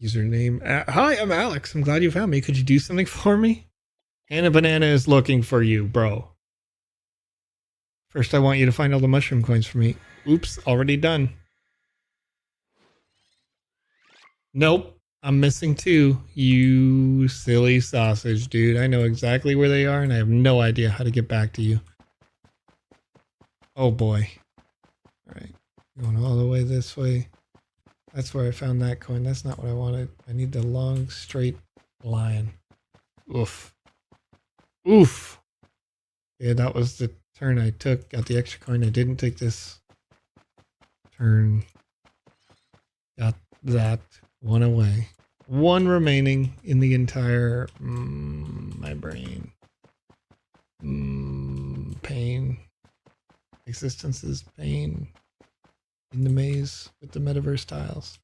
Username. Hi, I'm Alex. I'm glad you found me. Could you do something for me? Hannah Banana is looking for you, bro. First, I want you to find all the mushroom coins for me. Oops, already done. Nope, I'm missing 2. You silly sausage, dude. I know exactly where they are, and I have no idea how to get back to you. Oh boy. Alright, going all the way this way. That's where I found that coin. That's not what I wanted. I need the long, straight line. Oof. Oof. Yeah, that was the turn I took. Got the extra coin. I didn't take this turn. Got that one away. 1 remaining in the entire... my brain. Pain. Existence is pain. In the maze with the metaverse tiles.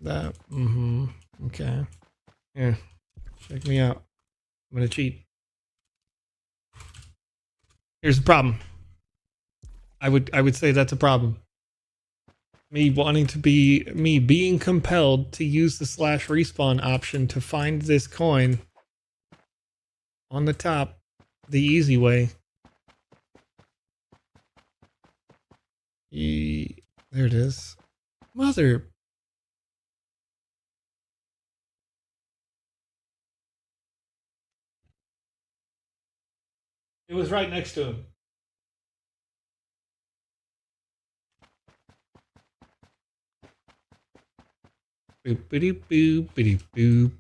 That. Okay. Yeah. Check me out. I'm gonna cheat. Here's the problem. I would say that's a problem. Me being compelled to use the /respawn option to find this coin on the top the easy way. There it is. Mother. It was right next to him. Boop, boop, boop, boop, boop.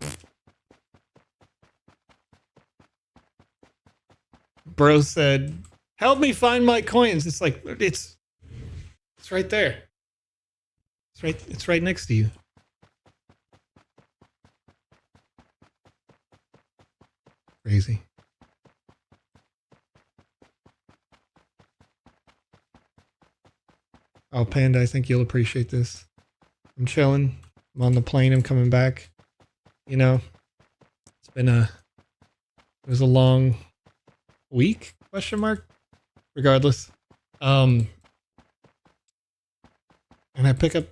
Bro said, "Help me find my coins." It's like it's right there. It's right next to you. Crazy. Oh, Panda, I think you'll appreciate this. I'm chilling. I'm on the plane. I'm coming back. You know, it was a long week, question mark? Regardless. And I pick up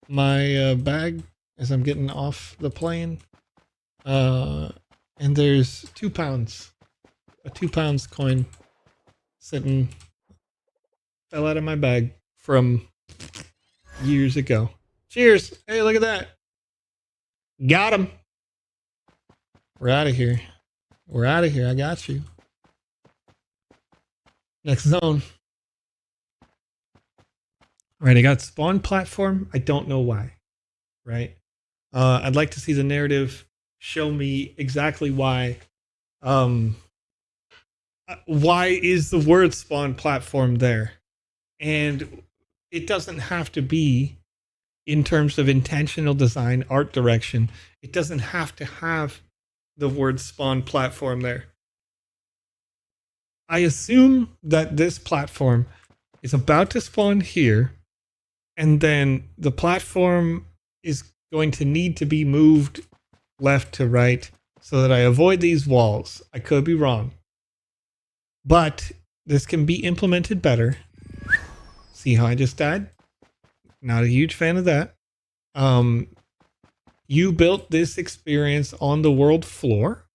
my bag as I'm getting off the plane. And there's 2 pounds. A 2 pounds coin sitting, fell out of my bag from years ago. Cheers. Hey, look at that. Got him. We're out of here. We're out of here. I got you. Next zone. All right, I got spawn platform. I don't know why. Right? I'd like to see the narrative show me exactly why. Why is the word spawn platform there? And it doesn't have to be in terms of intentional design, art direction. It doesn't have to have the word spawn platform there. I assume that this platform is about to spawn here, and then the platform is going to need to be moved left to right so that I avoid these walls. I could be wrong. But this can be implemented better. See how I just died? Not a huge fan of that. You built this experience on the world floor,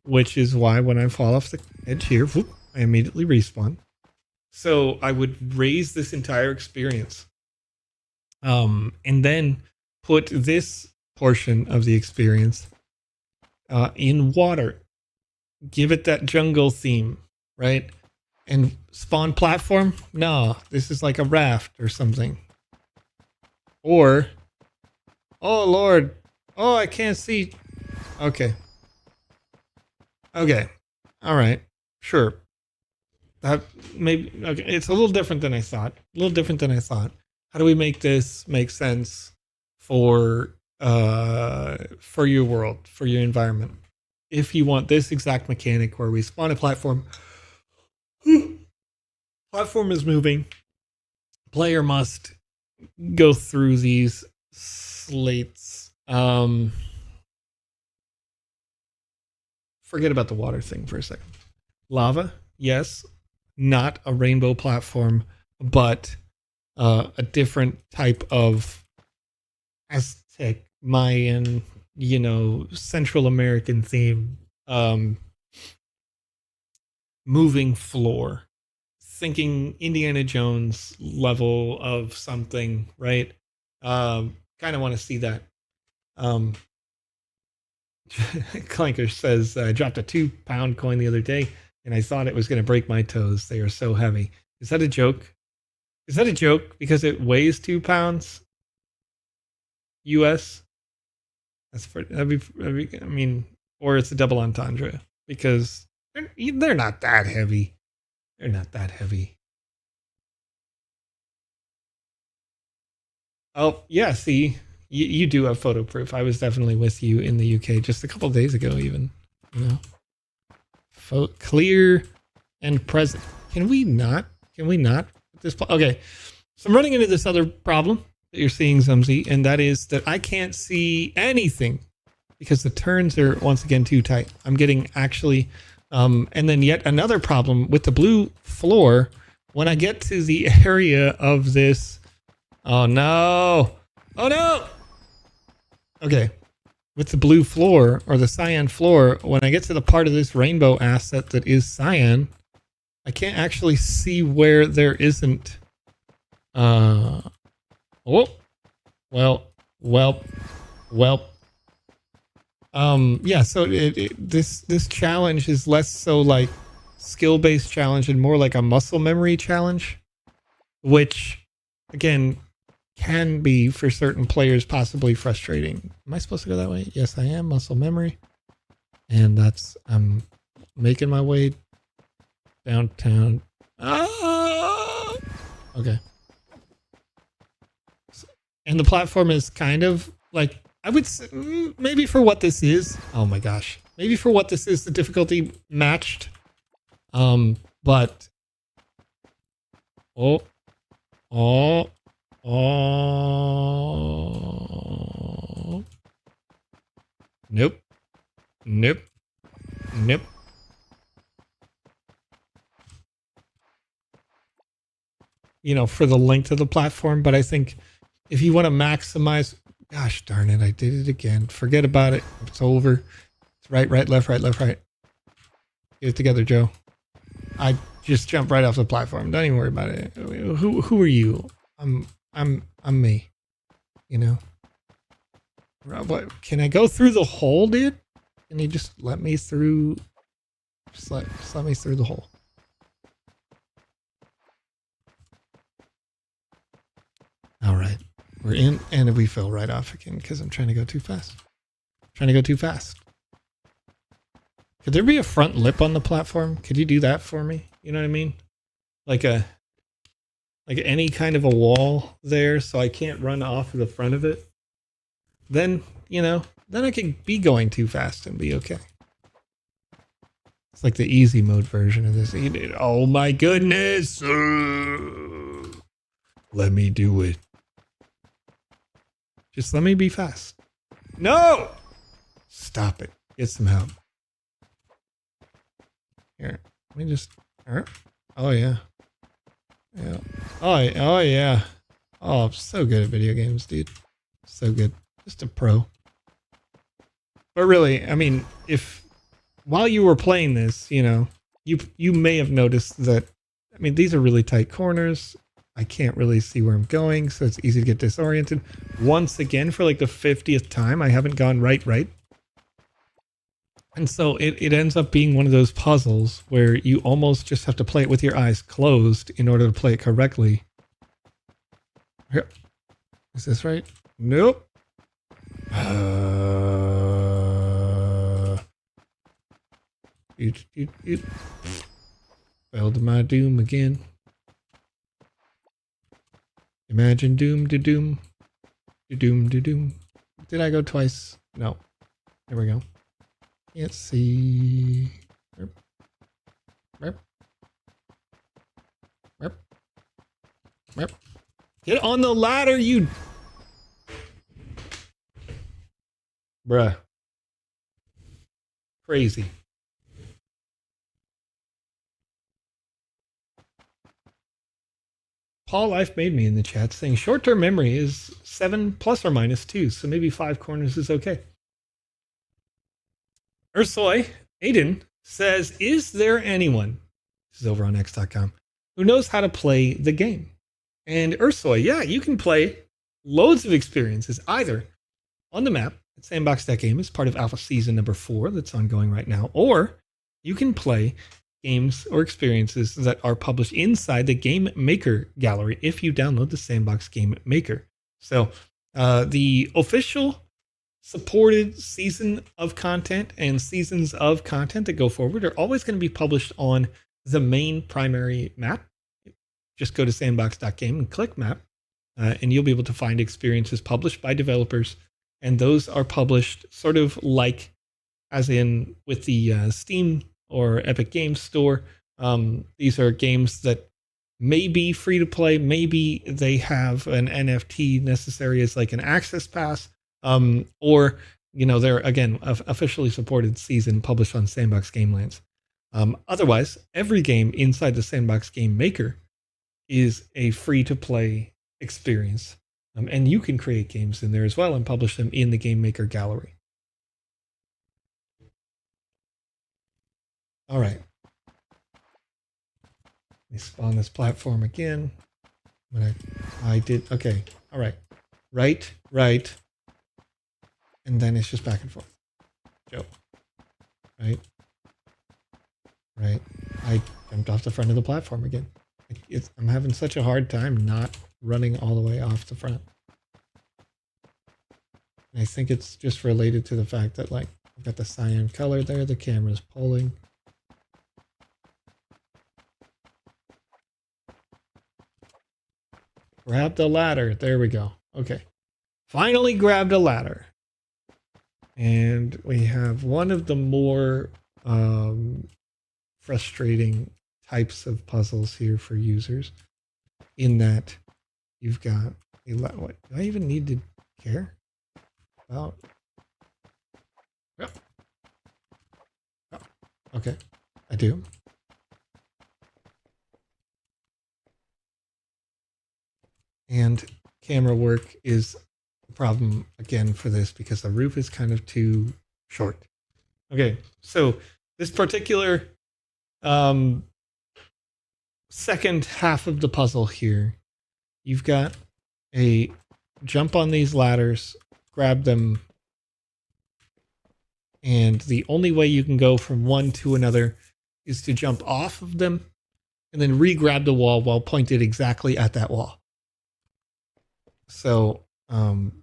which is why when I fall off the edge here, whoop, I immediately respawn. So I would raise this entire experience. And then put this portion of the experience in water. Give it that jungle theme, right? And spawn platform? No, this is like a raft or something. Or, oh Lord, oh, I can't see. Okay. Okay. All right. Sure. That maybe, okay. It's a little different than I thought. How do we make this make sense for your world, for your environment? If you want this exact mechanic where we spawn a platform, platform is moving, player must go through these slates. Forget about the water thing for a second. Lava, yes, not a rainbow platform, but a different type of Aztec, Mayan, Central American theme. moving floor, thinking Indiana Jones level of something, right? Kind of want to see that. Clanker says, I dropped a 2-pound coin the other day and I thought it was going to break my toes. They are so heavy. Is that a joke? Is that a joke because it weighs 2 pounds US? That's for, I mean, or it's a double entendre because they're not that heavy. They're not that heavy. Oh, yeah, see, you do have photo proof. I was definitely with you in the UK just a couple of days ago, even. You know, clear and present. Can we not? Can we not? Okay, so I'm running into this other problem that you're seeing, Zumzy, and that is that I can't see anything because the turns are once again too tight. I'm getting actually, and then yet another problem with the blue floor. When I get to the area of this, oh no, oh no. Okay, with the blue floor or the cyan floor, when I get to the part of this rainbow asset that is cyan, I can't actually see where there isn't. Oh, well. Yeah. So this challenge is less so like skill-based challenge and more like a muscle memory challenge, which again can be for certain players possibly frustrating. Am I supposed to go that way? Yes, I am. Muscle memory, and that's I'm making my way downtown. Ah! Okay. And the platform is kind of like, I would say, maybe for what this is. Oh my gosh. Maybe for what this is, the difficulty matched. But oh. Nope. You know, for the length of the platform, but I think if you want to maximize, gosh darn it, I did it again. Forget about it. It's over. It's right, left, right. Get it together, Joe. I just jumped right off the platform. Don't even worry about it. Who are you? I'm me. You know. What? Can I go through the hole, dude? Can you just let me through? Just let me through the hole. All right. We're in, and we fell right off again because I'm trying to go too fast. Could there be a front lip on the platform? Could you do that for me? You know what I mean? Like any kind of a wall there so I can't run off of the front of it. Then, you know, then I can be going too fast and be okay. It's like the easy mode version of this. Oh my goodness. Let me do it. Just let me be fast. No! Stop it. Get some help. Here. Let me just... Oh, yeah. Yeah. Oh, yeah. Oh, I'm so good at video games, dude. So good. Just a pro. But really, I mean, if... While you were playing this, you know, you may have noticed that... I mean, these are really tight corners. I can't really see where I'm going, so it's easy to get disoriented. Once again, for like the 50th time, I haven't gone right. And so it ends up being one of those puzzles where you almost just have to play it with your eyes closed in order to play it correctly. Here. Is this right? Nope. Fell to my doom again. Imagine doom to doom. Doom to doom. Did I go twice? No. There we go. Can't see. Get on the ladder, you. Bruh. Crazy. Paul Life made me in the chat saying short-term memory is 7 plus or minus 2, so maybe 5 corners is okay. Ursoy Aiden says, is there anyone this is over on X.com, who knows how to play the game. And Ursoy, yeah, you can play loads of experiences either on the map at Sandbox.game as part of Alpha Season number 4 that's ongoing right now, or you can play games or experiences that are published inside the Game Maker gallery if you download the Sandbox Game Maker. So the official supported season of content and seasons of content that go forward are always going to be published on the main primary map. Just go to sandbox.game and click map, and you'll be able to find experiences published by developers. And those are published sort of like, as in with the Steam or Epic Games Store. These are games that may be free to play. Maybe they have an NFT necessary as like an access pass. Or, they're, again, officially supported season published on Sandbox Game Lands. Otherwise, every game inside the Sandbox Game Maker is a free-to-play experience. And you can create games in there as well and publish them in the Game Maker gallery. All right. Let me spawn this platform again. I did, okay. All right. Right. And then it's just back and forth. Joe. Right. I jumped off the front of the platform again. I'm having such a hard time not running all the way off the front. And I think it's just related to the fact that, like, I've got the cyan color there, the camera's pulling. Grab the ladder. There we go. Okay. Finally grabbed a ladder. And we have one of the more frustrating types of puzzles here for users, in that you've got a lot. What do I even need to care about? Oh, okay, I do. And camera work is a problem again for this because the roof is kind of too short. Okay, so this particular second half of the puzzle here, you've got a jump on these ladders, grab them, and the only way you can go from one to another is to jump off of them and then re-grab the wall while pointed exactly at that wall. So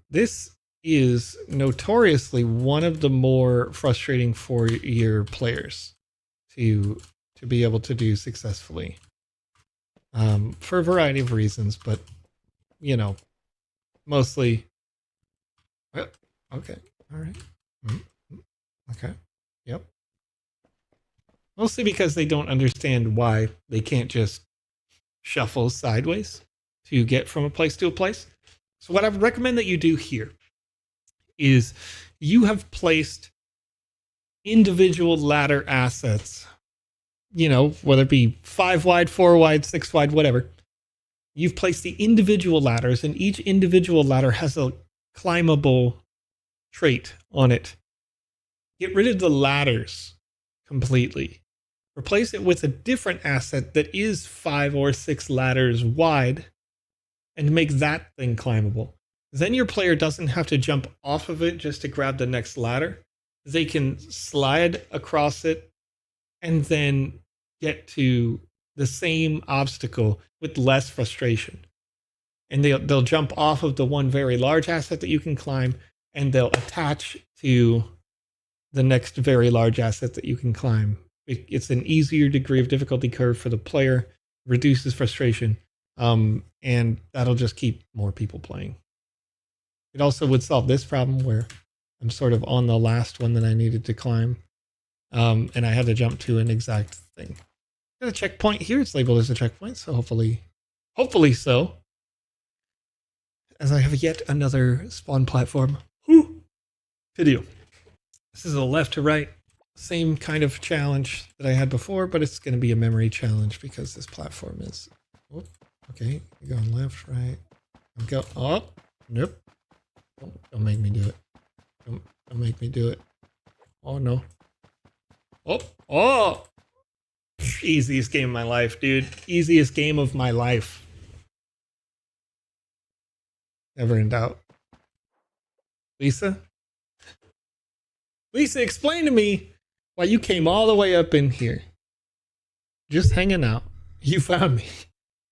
this is notoriously one of the more frustrating for your players to be able to do successfully, for a variety of reasons, but mostly. Okay, all right. Okay, yep. Mostly because they don't understand why they can't just shuffle sideways to get from a place to a place. So what I would recommend that you do here is you have placed individual ladder assets, whether it be 5 wide, 4 wide, 6 wide, whatever. You've placed the individual ladders, and each individual ladder has a climbable trait on it. Get rid of the ladders completely. Replace it with a different asset that is 5 or 6 ladders wide, and make that thing climbable. Then your player doesn't have to jump off of it just to grab the next ladder. They can slide across it and then get to the same obstacle with less frustration. And they'll jump off of the one very large asset that you can climb, and they'll attach to the next very large asset that you can climb. It's an easier degree of difficulty curve for the player, reduces frustration, and that'll just keep more people playing. It also would solve this problem where I'm sort of on the last one that I needed to climb, and I had to jump to an exact thing. Got a checkpoint here. It's labeled as a checkpoint, so hopefully so. As I have yet another spawn platform video. This is a left to right, same kind of challenge that I had before, but it's going to be a memory challenge because this platform is. Okay, you're going left, right. Go. Oh, nope. Don't make me do it. Don't make me do it. Oh no. Oh. Easiest game of my life, dude. Easiest game of my life. Never in doubt. Lisa? Lisa, explain to me why you came all the way up in here. Just hanging out. You found me.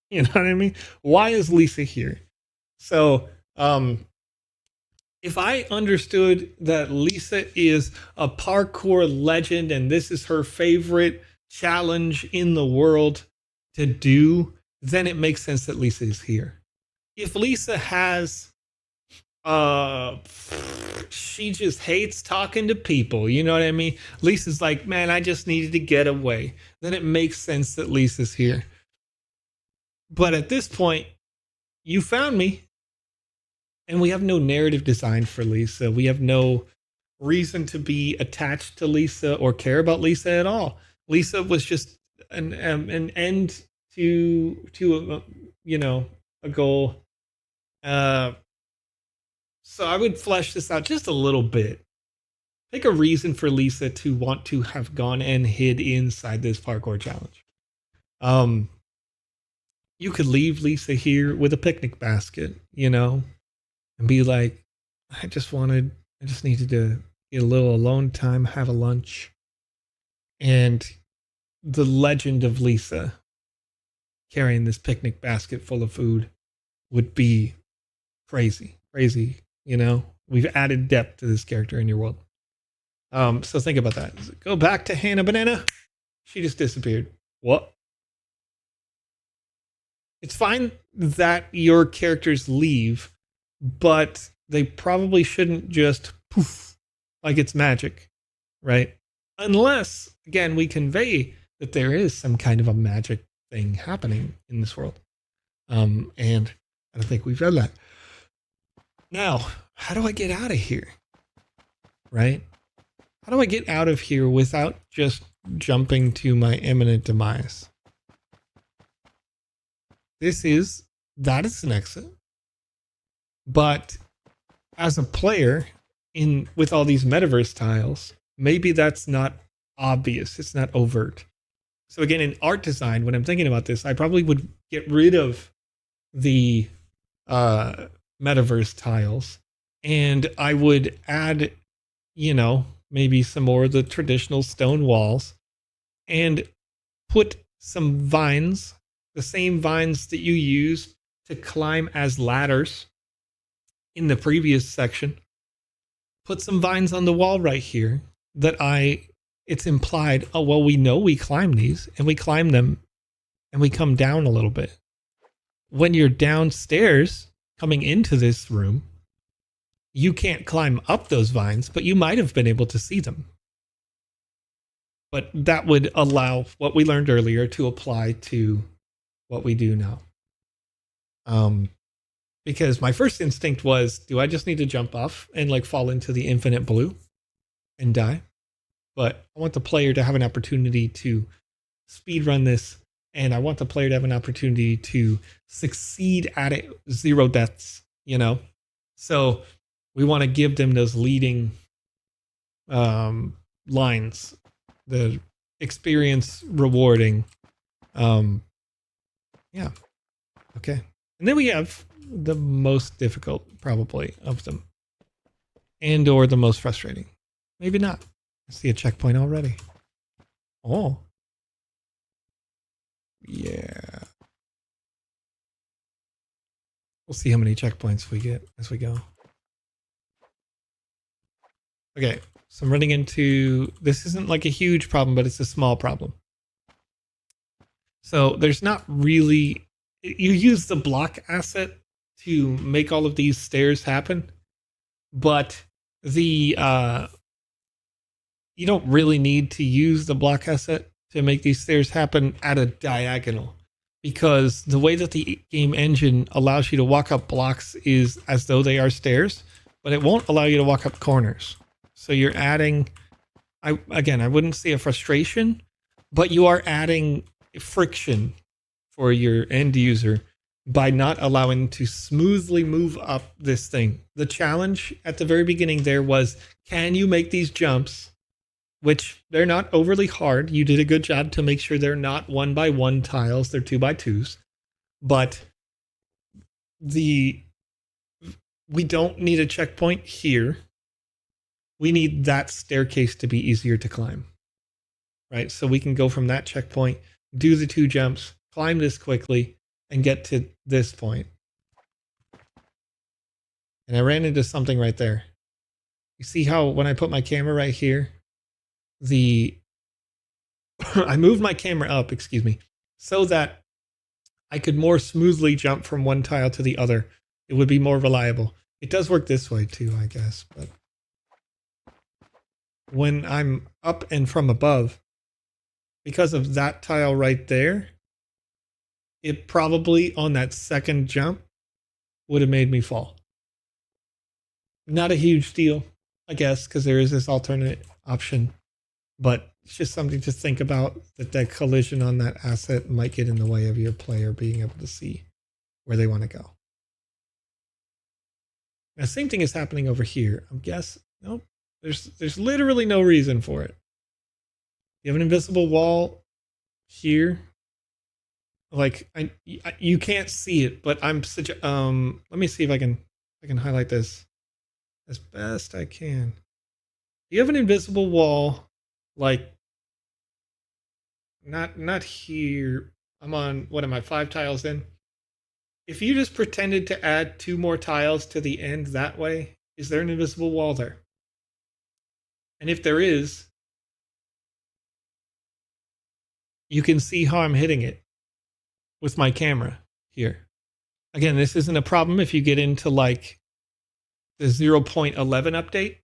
You know what I mean? Why is Lisa here? So, if I understood that Lisa is a parkour legend and this is her favorite challenge in the world to do, then it makes sense that Lisa is here. If Lisa has she just hates talking to people, you know what I mean? Lisa's like, man, I just needed to get away. Then it makes sense that Lisa's here. But at this point, you found me. And we have no narrative design for Lisa. We have no reason to be attached to Lisa or care about Lisa at all. Lisa was just an end to a goal. So I would flesh this out just a little bit. Pick a reason for Lisa to want to have gone and hid inside this parkour challenge. You could leave Lisa here with a picnic basket, and be like, I just needed to get a little alone time, have a lunch. And the legend of Lisa carrying this picnic basket full of food would be crazy. We've added depth to this character in your world. So think about that. Go back to Hannah Banana. She just disappeared. What? It's fine that your characters leave, but they probably shouldn't just poof like it's magic, right? Unless, again, we convey that there is some kind of a magic thing happening in this world. And I don't think we've done that. Now, how do I get out of here? Right? How do I get out of here without just jumping to my imminent demise? That is an exit. But as a player with all these metaverse tiles, maybe that's not obvious. It's not overt. So again, in art design, when I'm thinking about this, I probably would get rid of the metaverse tiles, and I would add, maybe some more of the traditional stone walls, and put some vines, the same vines that you use to climb as ladders in the previous section. Put some vines on the wall right here that it's implied, oh, well, we know we climb these, and we climb them, and we come down a little bit. When you're downstairs coming into this room, you can't climb up those vines, but you might have been able to see them. But that would allow what we learned earlier to apply to what we do now. Because my first instinct was, do I just need to jump off and fall into the infinite blue and die? But I want the player to have an opportunity to speedrun this, and I want the player to have an opportunity to succeed at it, 0 deaths, So we want to give them those leading lines, the experience rewarding. Yeah. Okay. And then we have the most difficult, probably, of them. And or the most frustrating. Maybe not. I see a checkpoint already. Oh. Yeah. We'll see how many checkpoints we get as we go. Okay. So I'm running into... This isn't a huge problem, but it's a small problem. So there's not really... You use the block asset to make all of these stairs happen, but you don't really need to use the block asset to make these stairs happen at a diagonal, because the way that the game engine allows you to walk up blocks is as though they are stairs, but it won't allow you to walk up corners. So you're adding, I wouldn't say a frustration, but you are adding friction for your end user by not allowing to smoothly move up this thing. The challenge at the very beginning there was, can you make these jumps which they're not overly hard. You did a good job to make sure they're not 1x1 tiles, they're 2x2s. But we don't need a checkpoint here. We need that staircase to be easier to climb, right? So we can go from that checkpoint, do the 2 jumps, climb this quickly, and get to this point. And I ran into something right there. You see how when I put my camera right here, I moved my camera up, excuse me, so that I could more smoothly jump from one tile to the other. It would be more reliable. It does work this way too, I guess, but when I'm up and from above, because of that tile right there, it probably on that second jump would have made me fall. Not a huge deal, I guess, because there is this alternate option, but it's just something to think about, that collision on that asset might get in the way of your player being able to see where they want to go. Now, same thing is happening over here. I guess, nope, there's literally no reason for it. You have an invisible wall here. Like, you can't see it, but I'm such let me see if I can highlight this as best I can. You have an invisible wall, like not here. I'm on, what am I, 5 tiles in? If you just pretended to add 2 more tiles to the end that way, is there an invisible wall there? And if there is, you can see how I'm hitting it with my camera here. Again, this isn't a problem if you get into like the 0.11 update,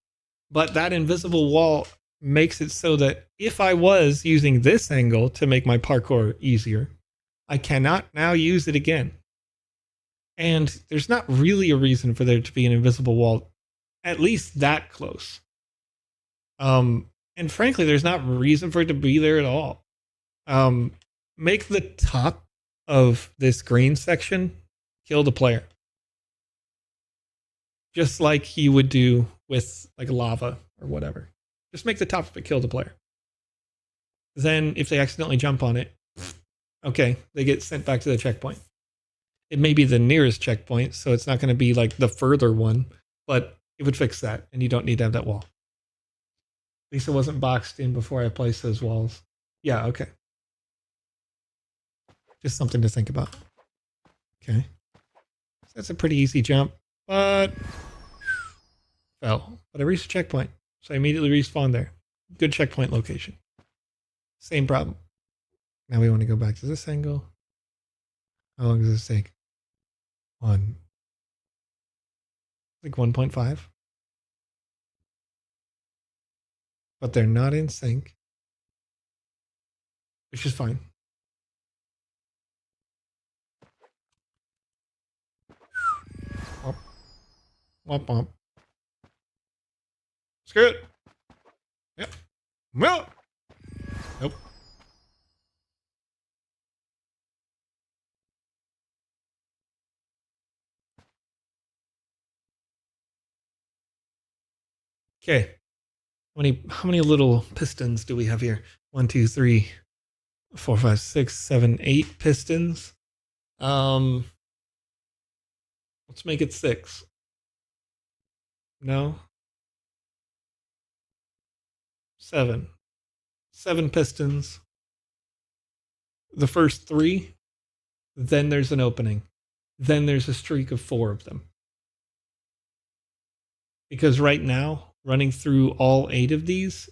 but that invisible wall makes it so that if I was using this angle to make my parkour easier, I cannot now use it again. And there's not really a reason for there to be an invisible wall, at least that close. And frankly, there's not a reason for it to be there at all. Make the top of this green section kill the player, just like you would do with like lava or whatever. Just make the top of it kill the player. Then if they accidentally jump on it, okay, they get sent back to the checkpoint. It may be the nearest checkpoint, so it's not going to be like the further one, but it would fix that, and you don't need to have that wall. At least it wasn't boxed in before I placed those walls. Yeah, okay. Just something to think about. Okay. So that's a pretty easy jump, but fell. But I reached a checkpoint, so I immediately respawned there. Good checkpoint location. Same problem. Now we want to go back to this angle. How long does this take? Like 1.5. But they're not in sync, which is fine. Womp. Womp womp. Screw it. Yep. Well. Nope. Okay. How many little pistons do we have here? 1, 2, 3, 4, 5, 6, 7, 8 pistons. Let's make it 6. No. 7. 7 pistons. The first 3, then there's an opening. Then there's a streak of 4 of them. Because right now, running through all 8 of these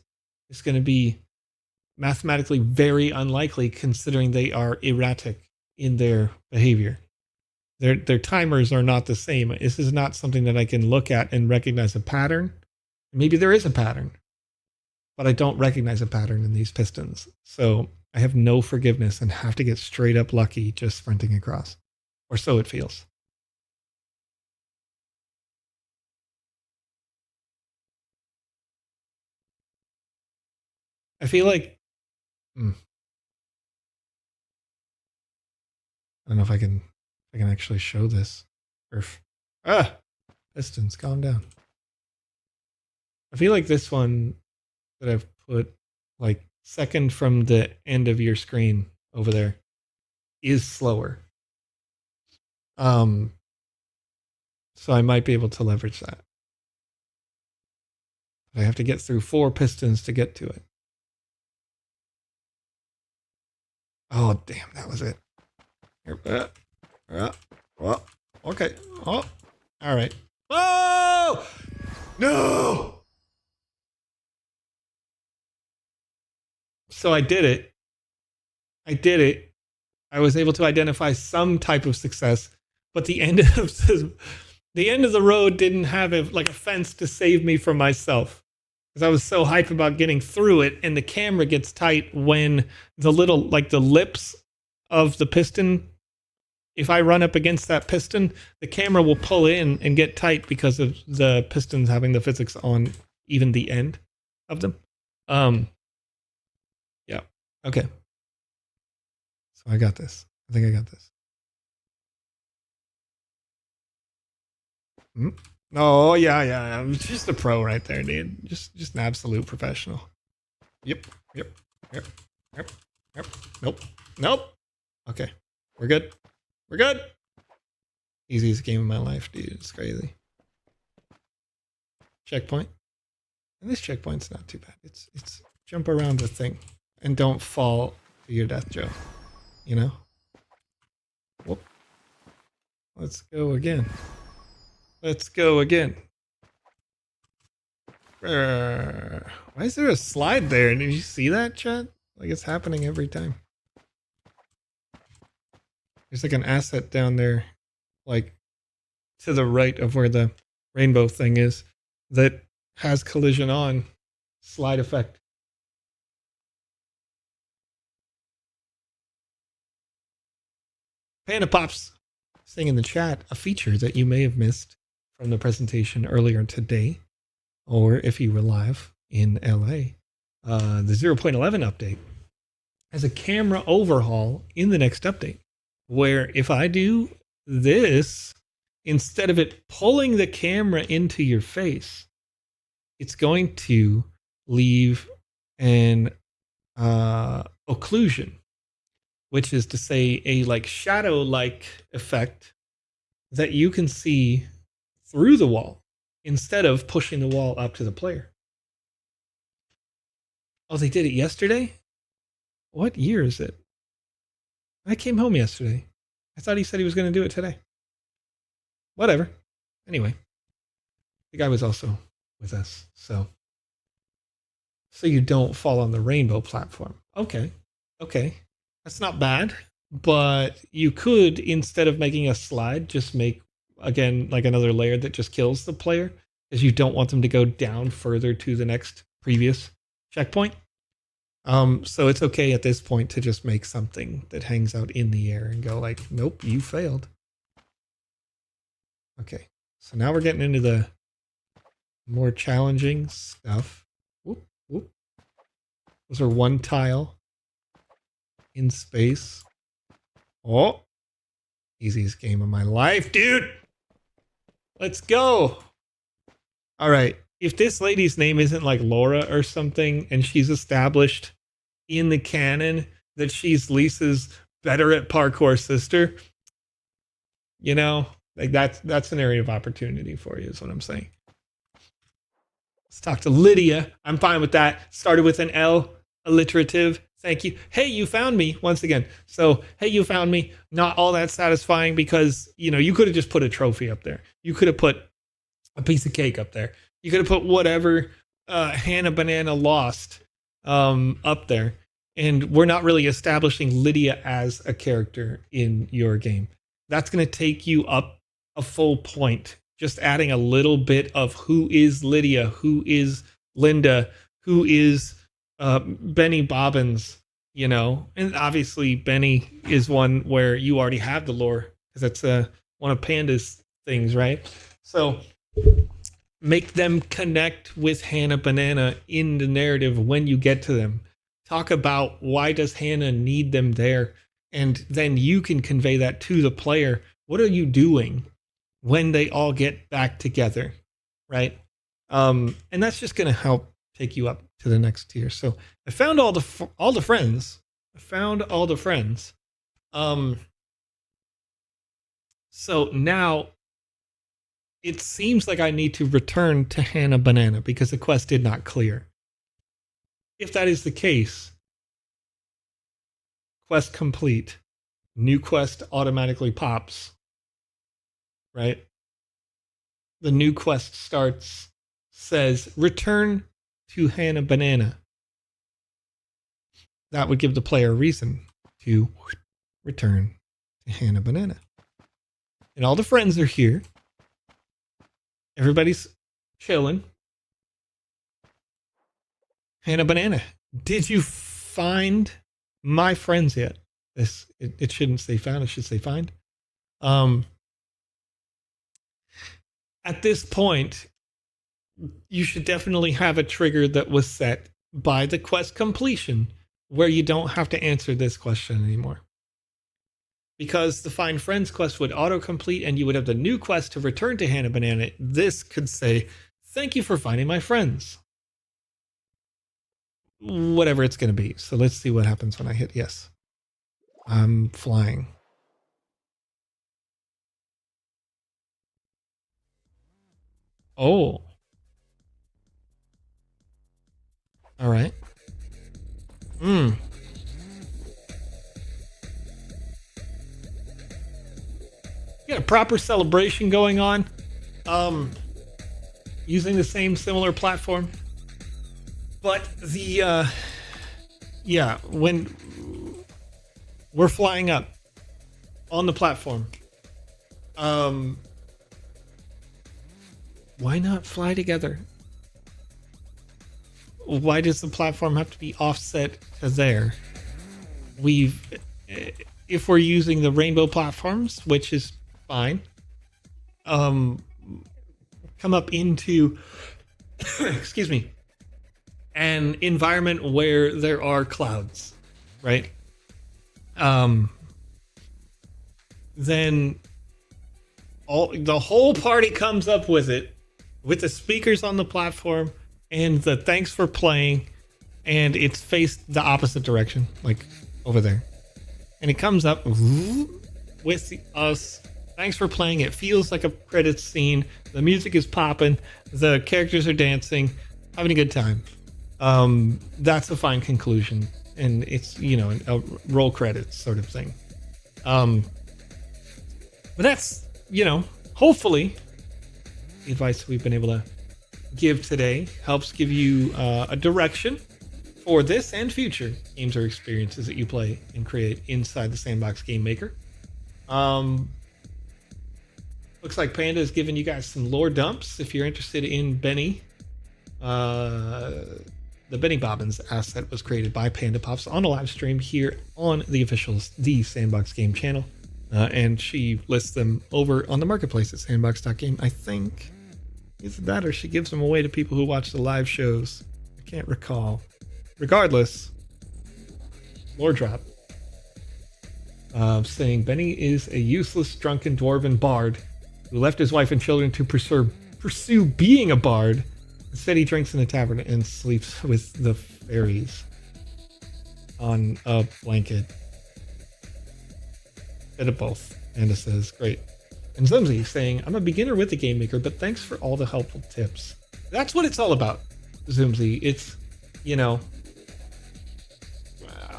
is going to be mathematically very unlikely, considering they are erratic in their behavior. Their timers are not the same. This is not something that I can look at and recognize a pattern. Maybe there is a pattern, but I don't recognize a pattern in these pistons. So I have no forgiveness and have to get straight up lucky just sprinting across. Or so it feels. I feel like I don't know if I can actually show this. Pistons, calm down. I feel like this one that I've put like second from the end of your screen over there, is slower. So I might be able to leverage that. I have to get through 4 pistons to get to it. Oh, damn, that was it. Well, okay. Oh, all right. Oh, no. So I did it. I was able to identify some type of success, but the end of the road didn't have a fence to save me from myself. Because I was so hyped about getting through it, and the camera gets tight when the little, the lips of the piston, if I run up against that piston, the camera will pull in and get tight because of the pistons having the physics on even the end of them. Yeah. Okay. So I got this. I think I got this. Oh, yeah. I'm just a pro right there, dude. Just an absolute professional. Yep. Nope. Okay. We're good. Easiest game of my life, dude. It's crazy. Checkpoint. And this checkpoint's not too bad. It's jump around the thing and don't fall to your death, Joe. You know? Whoop. Let's go again. Why is there a slide there? Did you see that, chat? Like, it's happening every time. There's like an asset down there, like to the right of where the rainbow thing is, that has collision on slide effect. PandaPops saying in the chat, a feature that you may have missed from the presentation earlier today, or if you were live in LA, the 0.11 update has a camera overhaul in the next update, where if I do this, instead of it pulling the camera into your face, it's going to leave an occlusion, which is to say a shadow-like effect that you can see through the wall instead of pushing the wall up to the player. Oh, they did it yesterday? What year is it? I came home yesterday. I thought he said he was going to do it today. Whatever. Anyway, the guy was also with us, so you don't fall on the rainbow platform. Okay. That's not bad, but you could, instead of making a slide, just make, again, another layer that just kills the player, because you don't want them to go down further to the next previous checkpoint. So it's okay at this point to just make something that hangs out in the air and go nope, you failed. Okay, so now we're getting into the more challenging stuff. Whoop. Those are one tile in space. Oh, easiest game of my life, dude. Let's go. All right. If this lady's name isn't Laura or something, and she's established in the canon that she's Lisa's better at parkour sister, that's an area of opportunity for you, is what I'm saying. Let's talk to Lydia. I'm fine with that. Started with an L, alliterative. Thank you. Hey, you found me once again. So, hey, you found me. Not all that satisfying because, you could have just put a trophy up there. You could have put a piece of cake up there. You could have put whatever Hannah Banana lost up there. And we're not really establishing Lydia as a character in your game. That's going to take you up a full point. Just adding a little bit of who is Lydia, who is Linda, who is Benny Bobbins, And obviously Benny is one where you already have the lore, because that's one of Panda's things, right? So make them connect with Hannah Banana in the narrative when you get to them. Talk about why does Hannah need them there, and then you can convey that to the player. What are you doing when they all get back together, right? And that's just going to help take you up to the next tier. So I found all the friends. I found all the friends. So now it seems like I need to return to Hannah Banana because the quest did not clear. If that is the case, quest complete. New quest automatically pops. Right? The new quest starts, says, return to Hannah Banana. That would give the player a reason to return to Hannah Banana. And all the friends are here. Everybody's chilling. Hannah Banana, did you find my friends yet? It shouldn't say found, it should say find. At this point, you should definitely have a trigger that was set by the quest completion where you don't have to answer this question anymore. Because the Find Friends quest would autocomplete and you would have the new quest to return to Hannah Banana. This could say, thank you for finding my friends. Whatever it's going to be. So let's see what happens when I hit yes. I'm flying. Oh. All right. Got a proper celebration going on. Using the same similar platform. But the when we're flying up on the platform, why not fly together? Why does the platform have to be offset to there? If we're using the rainbow platforms, which is fine, come up into excuse me, an environment where there are clouds, right? Then the whole party comes up with it, with the speakers on the platform and the thanks for playing, and it's faced the opposite direction, like over there. And it comes up with us. Thanks for playing. It feels like a credits scene. The music is popping. The characters are dancing, having a good time. That's a fine conclusion. And it's, a roll credits sort of thing. But that's, hopefully the advice we've been able to give today helps give you a direction for this and future games or experiences that you play and create inside the Sandbox Game Maker. Looks like Panda is giving you guys some lore dumps. If you're interested in Benny, the Benny Bobbins asset was created by PandaPops on a live stream here on the official The Sandbox Game channel. And she lists them over on the marketplace at sandbox.game. I think either that or she gives them away to people who watch the live shows. I can't recall. Regardless, lore drop. Saying Benny is a useless, drunken, dwarven bard who left his wife and children to pursue being a bard. Instead, he drinks in a tavern and sleeps with the fairies on a blanket. Bit of both. Anna says, great. And Zumzi saying, I'm a beginner with the Game Maker, but thanks for all the helpful tips. That's what it's all about, Zumzi. It's,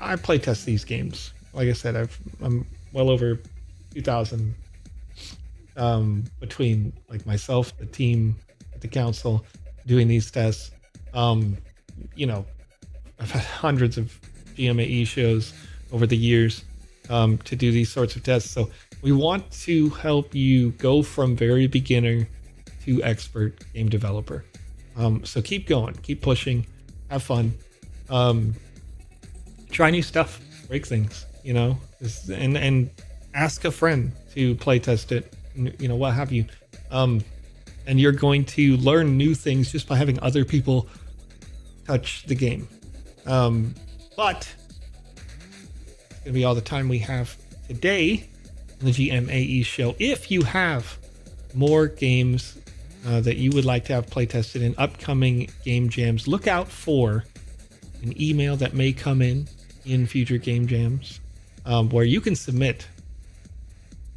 I play test these games. Like I said, I'm well over 2,000 between like myself, the team, the council, doing these tests. I've had hundreds of GMAE shows over the years to do these sorts of tests. So we want to help you go from very beginner to expert game developer. So keep going, keep pushing, have fun, try new stuff, break things, and ask a friend to play test it, what have you. And you're going to learn new things just by having other people touch the game. But it's going to be all the time we have today on the GMAE show. If you have more games that you would like to have play tested in upcoming game jams, look out for an email that may come in future game jams, where you can submit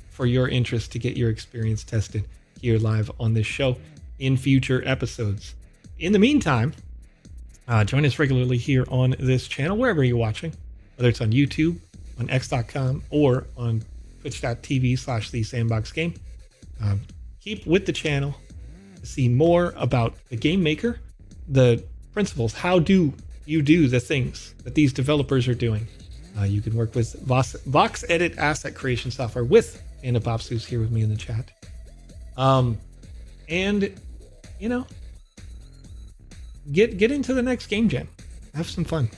for your interest to get your experience tested here live on this show in future episodes. In the meantime, join us regularly here on this channel, wherever you're watching, whether it's on YouTube, on x.com, or on twitch.tv/the Sandbox Game. Keep with the channel to see more about the Game Maker, the principles. How do you do the things that these developers are doing? You can work with VoxEdit asset creation software with PandaPops, who's here with me in the chat. And, you know, get into the next game jam. Have some fun.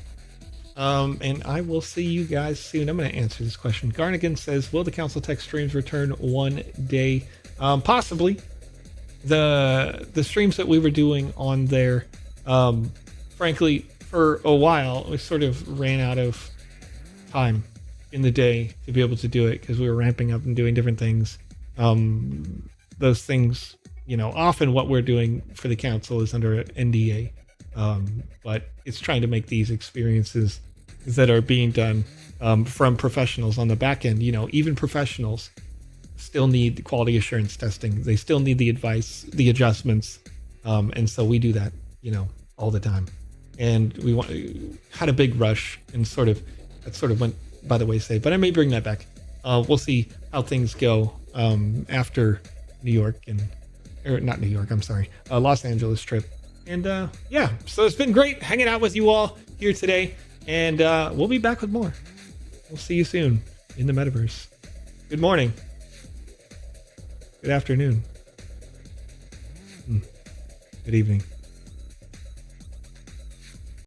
And I will see you guys soon. I'm going to answer this question. Garnigan says, will the Council Tech streams return one day? Possibly. The streams that we were doing on there, frankly, for a while, we sort of ran out of time in the day to be able to do it because we were ramping up and doing different things. Those things, you know, often what we're doing for the council is under an NDA, but it's trying to make these experiences that are being done from professionals on the back end. You know, even professionals still need quality assurance testing. They still need the advice, the adjustments, and so we do that, you know, all the time. And we had a big rush and that sort of went by the wayside, but I may bring that back. We'll see how things go after New York or not New York, I'm sorry, Los Angeles trip. And yeah, so it's been great hanging out with you all here today, and we'll be back with more. We'll see you soon in the metaverse. Good morning. Good afternoon. Good evening.